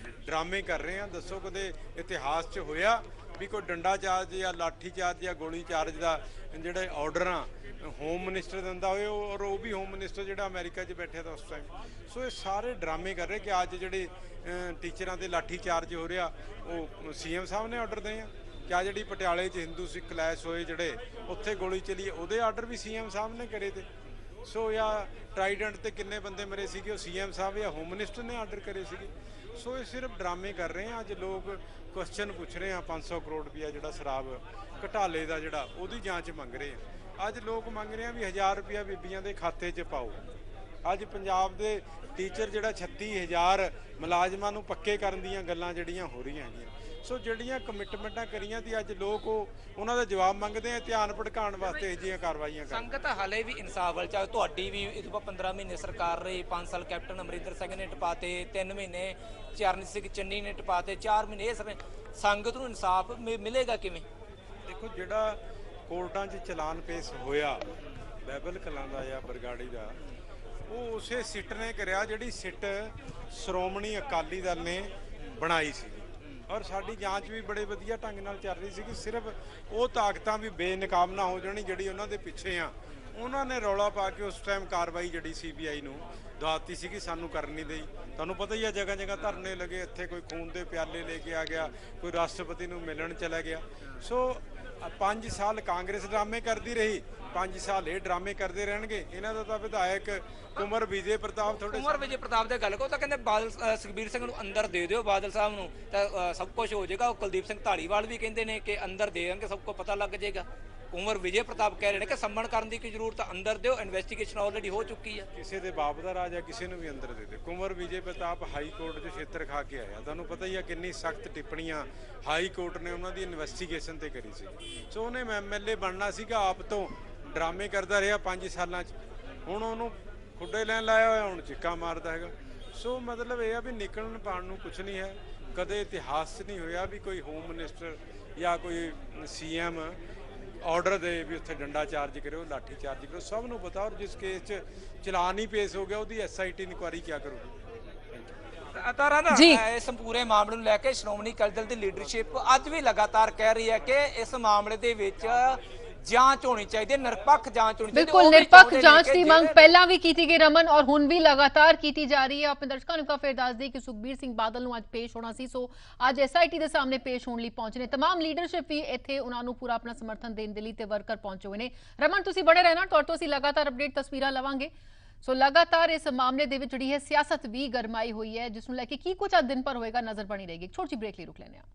ਡਰਾਮੇ ਕਰ ਰਹੇ ਆ। ਦੱਸੋ ਕਦੇ ਇਤਿਹਾਸ 'ਚ ਹੋਇਆ ਵੀ ਕੋਈ ਡੰਡਾ ਚਾਰਜ ਜਾਂ ਲਾਠੀ ਚਾਰਜ ਜਾਂ ਗੋਲੀ ਚਾਰਜ ਦਾ ਜਿਹੜੇ ਆਰਡਰ ਆ ਹੋਮ ਮਿਨਿਸਟਰ ਦਿੰਦਾ ਹੋਏ, ਔਰ ਉਹ ਵੀ ਹੋਮ ਮਿਨਿਸਟਰ ਜਿਹੜਾ ਅਮਰੀਕਾ 'ਚ ਬੈਠਿਆ ਤਾਂ ਉਸ ਟਾਈਮ। ਸੋ ਇਹ ਸਾਰੇ ਡਰਾਮੇ ਕਰ ਰਹੇ ਕਿ ਅੱਜ ਜਿਹੜੇ ਟੀਚਰਾਂ ਤੇ ਲਾਠੀ ਚਾਰਜ ਹੋ ਰਿਹਾ ਉਹ CM ਸਾਹਿਬ ਨੇ ਆਰਡਰ ਦੇ ਆ। ਕਿਆ ਜਿਹੜੀ ਪਟਿਆਲੇ 'ਚ ਹਿੰਦੂ ਸਿੱਖ ਕਲੈਸ਼ ਹੋਏ, ਜਿਹੜੇ ਉੱਥੇ ਗੋਲੀ ਚੱਲੀ, ਉਹਦੇ ਆਰਡਰ ਵੀ CM ਸਾਹਿਬ ਨੇ ਕਰੇ ਤੇ। ਸੋ ਜਾਂ ਟਰਾਈਡੈਂਟ ਤੇ ਕਿੰਨੇ ਬੰਦੇ ਮਰੇ ਸੀਗੇ, ਉਹ CM ਸਾਹਿਬ ਜਾਂ ਹੋਮ ਮਿਨਿਸਟਰ ਨੇ ਆਰਡਰ ਕਰੇ ਸੀਗੇ। ਸੋ ਇਹ ਸਿਰਫ ਡਰਾਮੇ ਕਰ ਰਹੇ ਆ। ਅੱਜ ਲੋਕ ਕੁਐਸਚਨ ਪੁੱਛ ਰਹੇ ਆ, 500 ਕਰੋੜ ਰੁਪਇਆ ਜਿਹੜਾ ਸ਼ਰਾਬ ਘਟਾਲੇ ਦਾ ਜਿਹੜਾ ਉਹਦੀ ਜਾਂਚ ਮੰਗ ਰਹੇ ਆ। ਅੱਜ ਲੋਕ ਮੰਗ ਰਹੇ ਆ ਵੀ 1000 ਰੁਪਇਆ ਬੀਬੀਆਂ ਦੇ ਖਾਤੇ 'ਚ ਪਾਓ। ਅੱਜ ਪੰਜਾਬ ਦੇ ਟੀਚਰ ਜਿਹੜਾ 36,000 ਮੁਲਾਜ਼ਮਾਂ ਨੂੰ ਪੱਕੇ ਕਰਨ ਦੀਆਂ ਗੱਲਾਂ ਜਿਹੜੀਆਂ ਹੋ ਰਹੀਆਂ ਹੈਗੀਆਂ। ਸੋ ਜਿਹੜੀਆਂ ਕਮਿਟਮੈਂਟਾਂ ਕਰੀਆਂ ਤੇ ਅੱਜ ਲੋਕ ਉਹਨਾਂ ਦਾ ਜਵਾਬ ਮੰਗਦੇ ਆ, ਧਿਆਨ ਭਟਕਾਉਣ ਵਾਸਤੇ ਇਹ ਜਿਹੀਆਂ ਕਾਰਵਾਈਆਂ ਕਰ। ਸੰਗਤ ਹਾਲੇ ਵੀ ਇਨਸਾਫ ਵੱਲ, ਚਾਹੇ ਤੁਹਾਡੀ ਵੀ ਇਸ ਤੋਂ 15 ਮਹੀਨੇ ਸਰਕਾਰ ਰਹੀ, 5 ਸਾਲ ਕੈਪਟਨ ਅਮਰਿੰਦਰ ਸਿੰਘ ਨੇ ਟਪਾਤੇ, 3 ਮਹੀਨੇ ਚਰਨਜੀਤ ਸਿੰਘ ਚੰਨੀ ਨੇ ਟਪਾਤੇ, 4 ਮਹੀਨੇ ਇਹ ਸਮੇਂ ਸੰਗਤ ਨੂੰ ਇਨਸਾਫ ਮਿਲੇਗਾ ਕਿਵੇਂ? ਦੇਖੋ, ਜਿਹੜਾ ਕੋਰਟਾਂ 'ਚ ਚਲਾਨ ਪੇਸ਼ ਹੋਇਆ ਬਹਿਬਲ ਕਲਾਂ ਦਾ ਜਾਂ ਬਰਗਾੜੀ ਦਾ, ਉਹ ਉਸੇ ਸਿੱਟ ਨੇ ਕਰਿਆ ਜਿਹੜੀ ਸਿੱਟ ਸ਼੍ਰੋਮਣੀ ਅਕਾਲੀ ਦਲ ਨੇ ਬਣਾਈ ਸੀ। ਔਰ ਸਾਡੀ ਜਾਂਚ ਵੀ ਬੜੇ ਵਧੀਆ ਢੰਗ ਨਾਲ ਚੱਲ ਰਹੀ ਸੀਗੀ। ਸਿਰਫ ਉਹ ਤਾਕਤਾਂ ਵੀ ਬੇਨਕਾਮ ਨਾ ਹੋ ਜਾਣੀ ਜਿਹੜੀ ਉਹਨਾਂ ਦੇ ਪਿੱਛੇ ਆ, ਉਹਨਾਂ ਨੇ ਰੌਲਾ ਪਾ ਕੇ ਉਸ ਟਾਈਮ ਕਾਰਵਾਈ ਜਿਹੜੀ CBI ਨੂੰ ਦਵਾਤੀ ਸੀਗੀ, ਸਾਨੂੰ ਕਰਨ ਨਹੀਂ ਦੇਈ। ਤੁਹਾਨੂੰ ਪਤਾ ਹੀ ਆ, ਜਗ੍ਹਾ ਜਗ੍ਹਾ ਧਰਨੇ ਲੱਗੇ, ਇੱਥੇ ਕੋਈ ਖੂਨ ਦੇ ਪਿਆਲੇ ਲੈ ਕੇ ਆ ਗਿਆ, ਕੋਈ ਰਾਸ਼ਟਰਪਤੀ ਨੂੰ ਮਿਲਣ ਚਲਾ ਗਿਆ। ਸੋ 5 ਸਾਲ ਕਾਂਗਰਸ ਡਰਾਮੇ ਕਰਦੀ ਰਹੀ, 5 ਸਾਲ ਇਹ ਡਰਾਮੇ ਕਰਦੇ ਰਹਿਣਗੇ। ਇਹਨਾਂ ਦਾ ਤਾਂ ਵਿਧਾਇਕ ਕੁੰਵਰ ਵਿਜੇ ਪ੍ਰਤਾਪ ਕੁੰਵਰ ਵਿਜੇ ਪ੍ਰਤਾਪ ਦੇ ਗੱਲ ਕੋ ਤਾਂ ਕਹਿੰਦੇ ਬਾਦਲ ਸੁਖਬੀਰ ਸਿੰਘ ਨੂੰ ਅੰਦਰ ਦੇ ਦਿਓ, ਬਾਦਲ ਸਾਹਿਬ ਨੂੰ ਤਾਂ ਸਭ ਕੁਝ ਹੋ ਜਾਏਗਾ। ਉਹ ਕੁਲਦੀਪ ਸਿੰਘ ਢਾਲੀਵਾਲ ਵੀ ਕਹਿੰਦੇ ਨੇ ਕਿ ਅੰਦਰ ਦੇ ਦੇਣਗੇ, ਸਭ ਕੁਝ ਪਤਾ ਲੱਗ ਜਾਏਗਾ। ਕੁੰਵਰ ਵਿਜੇ ਪ੍ਰਤਾਪ ਕਹਿ ਰਹੇ ਨੇ ਕਿ ਸੰਮਣ ਕਰਨ ਦੀ ਕੀ ਜ਼ਰੂਰਤ, ਅੰਦਰ ਦਿਓ, ਇਨਵੈਸਟੀਗੇਸ਼ਨ ਆਲਰੇਡੀ ਹੋ ਚੁੱਕੀ ਹੈ। ਕਿਸੇ ਦੇ ਬਾਪ ਦਾ ਰਾਜ ਆ, ਕਿਸੇ ਨੂੰ ਵੀ ਅੰਦਰ ਦੇ ਦੇ। ਕੁੰਵਰ ਵਿਜੇ ਪ੍ਰਤਾਪ ਹਾਈ ਕੋਰਟ 'ਚ ਛੇਤਰ ਖਾ ਕੇ ਆਇਆ, ਤੁਹਾਨੂੰ ਪਤਾ ਹੀ ਆ ਕਿੰਨੀ ਸਖਤ ਟਿੱਪਣੀਆਂ ਹਾਈ ਕੋਰਟ ਨੇ ਉਹਨਾਂ ਦੀ ਇਨਵੈਸਟੀਗੇਸ਼ਨ ਤੇ ਕਰੀ ਸੀ। ਸੋ ਉਹਨੇ MLA ਬਣਨਾ ਸੀਗਾ, ਆਪ ਤੋਂ ਡਰਾਮੇ ਕਰਦਾ ਰਿਹਾ 5 ਸਾਲਾਂ 'ਚ। ਹੁਣ ਉਹਨੂੰ ਖੁੱਡੇ ਲੈਣ ਲਾਇਆ ਹੋਇਆ, ਹੁਣ ਚਿੱਕਾ ਮਾਰਦਾ ਹੈਗਾ। ਸੋ ਮਤਲਬ ਇਹ ਆ ਵੀ ਨਿਕਲਣ ਪਾਉਣ ਨੂੰ ਕੁਝ ਨਹੀਂ ਹੈ। ਕਦੇ ਇਤਿਹਾਸ 'ਚ ਨਹੀਂ ਹੋਇਆ ਵੀ ਕੋਈ ਹੋਮ ਮਿਨਿਸਟਰ ਜਾਂ ਕੋਈ CM ਆਰਡਰ ਦੇ ਵੀ ਉੱਥੇ ਡੰਡਾ ਚਾਰਜ ਕਰਿਓ, ਲਾਠੀ ਚਾਰਜ ਕਰਿਓ। ਸਭ ਨੂੰ ਪਤਾ। ਔਰ ਜਿਸ ਕੇਸ 'ਚ ਚਲਾਨ ਹੀ ਪੇਸ਼ ਹੋ ਗਿਆ, ਉਹਦੀ SIT ਇਨਕੁਆਇਰੀ ਕਿਆ ਕਰੂਗੀ? ਇਸ ਪੂਰੇ ਮਾਮਲੇ ਨੂੰ ਲੈ ਕੇ ਸ਼੍ਰੋਮਣੀ ਅਕਾਲੀ ਦਲ ਦੀ ਲੀਡਰਸ਼ਿਪ ਅੱਜ ਵੀ ਲਗਾਤਾਰ ਕਹਿ ਰਹੀ ਹੈ ਕਿ ਇਸ ਮਾਮਲੇ ਦੇ ਵਿੱਚ ਜਾਂਚ ਹੋਣੀ ਚਾਹੀਦੀ ਹੈ, ਨਿਰਪੱਖ ਜਾਂਚ ਹੋਣੀ ਚਾਹੀਦੀ ਹੈ। ਬਿਲਕੁਲ ਨਿਰਪੱਖ ਜਾਂਚ ਦੀ ਮੰਗ ਪਹਿਲਾਂ ਵੀ ਕੀਤੀ ਗਈ ਰਮਨ, ਔਰ ਹੁਣ ਵੀ ਲਗਾਤਾਰ ਕੀਤੀ ਜਾ ਰਹੀ ਹੈ। ਆਪਣੇ ਦਰਸ਼ਕਾਂ ਨੂੰ ਫਿਰ ਦੱਸ ਦੇ ਕਿ ਸੁਖਬੀਰ ਸਿੰਘ ਬਾਦਲ ਨੂੰ ਅੱਜ ਪੇਸ਼ ਹੋਣਾ ਸੀ, ਸੋ ਅੱਜ SIT ਦੇ ਸਾਹਮਣੇ ਪੇਸ਼ ਹੋਣ ਲਈ ਪਹੁੰਚੇ ਨੇ। तमाम ਲੀਡਰਸ਼ਿਪ ਵੀ ਇੱਥੇ ਉਹਨਾਂ ਨੂੰ ਪੂਰਾ ਆਪਣਾ ਸਮਰਥਨ ਦੇਣ ਦੇ ਲਈ ਤੇ ਵਰਕਰ ਪਹੁੰਚੇ ਹੋਏ ਨੇ। ਰਮਨ, ਤੁਸੀਂ ਬਣੇ ਰਹਿਣਾ, ਤੁਹਾਡੇ ਤੋਂ ਅਸੀਂ ਲਗਾਤਾਰ ਅਪਡੇਟ ਤਸਵੀਰਾਂ ਲਵਾਂਗੇ। ਸੋ ਲਗਾਤਾਰ ਇਸ ਮਾਮਲੇ ਦੇ ਵਿੱਚ ਜਿਹੜੀ ਹੈ ਸਿਆਸਤ ਵੀ ਗਰਮਾਈ ਹੋਈ ਹੈ, ਜਿਸ ਨੂੰ ਲੈ ਕੇ ਕੀ ਕੁਝ ਅੱਜ ਦਿਨ ਭਰ ਹੋਏਗਾ ਨਜ਼ਰ ਬਣੀ ਰਹੇਗੀ। ਛੋਟੀ ਜਿਹੀ ਬ੍ਰੇਕ ਲਈ ਰੁਕ ਲੈਂਦੇ ਹਾਂ।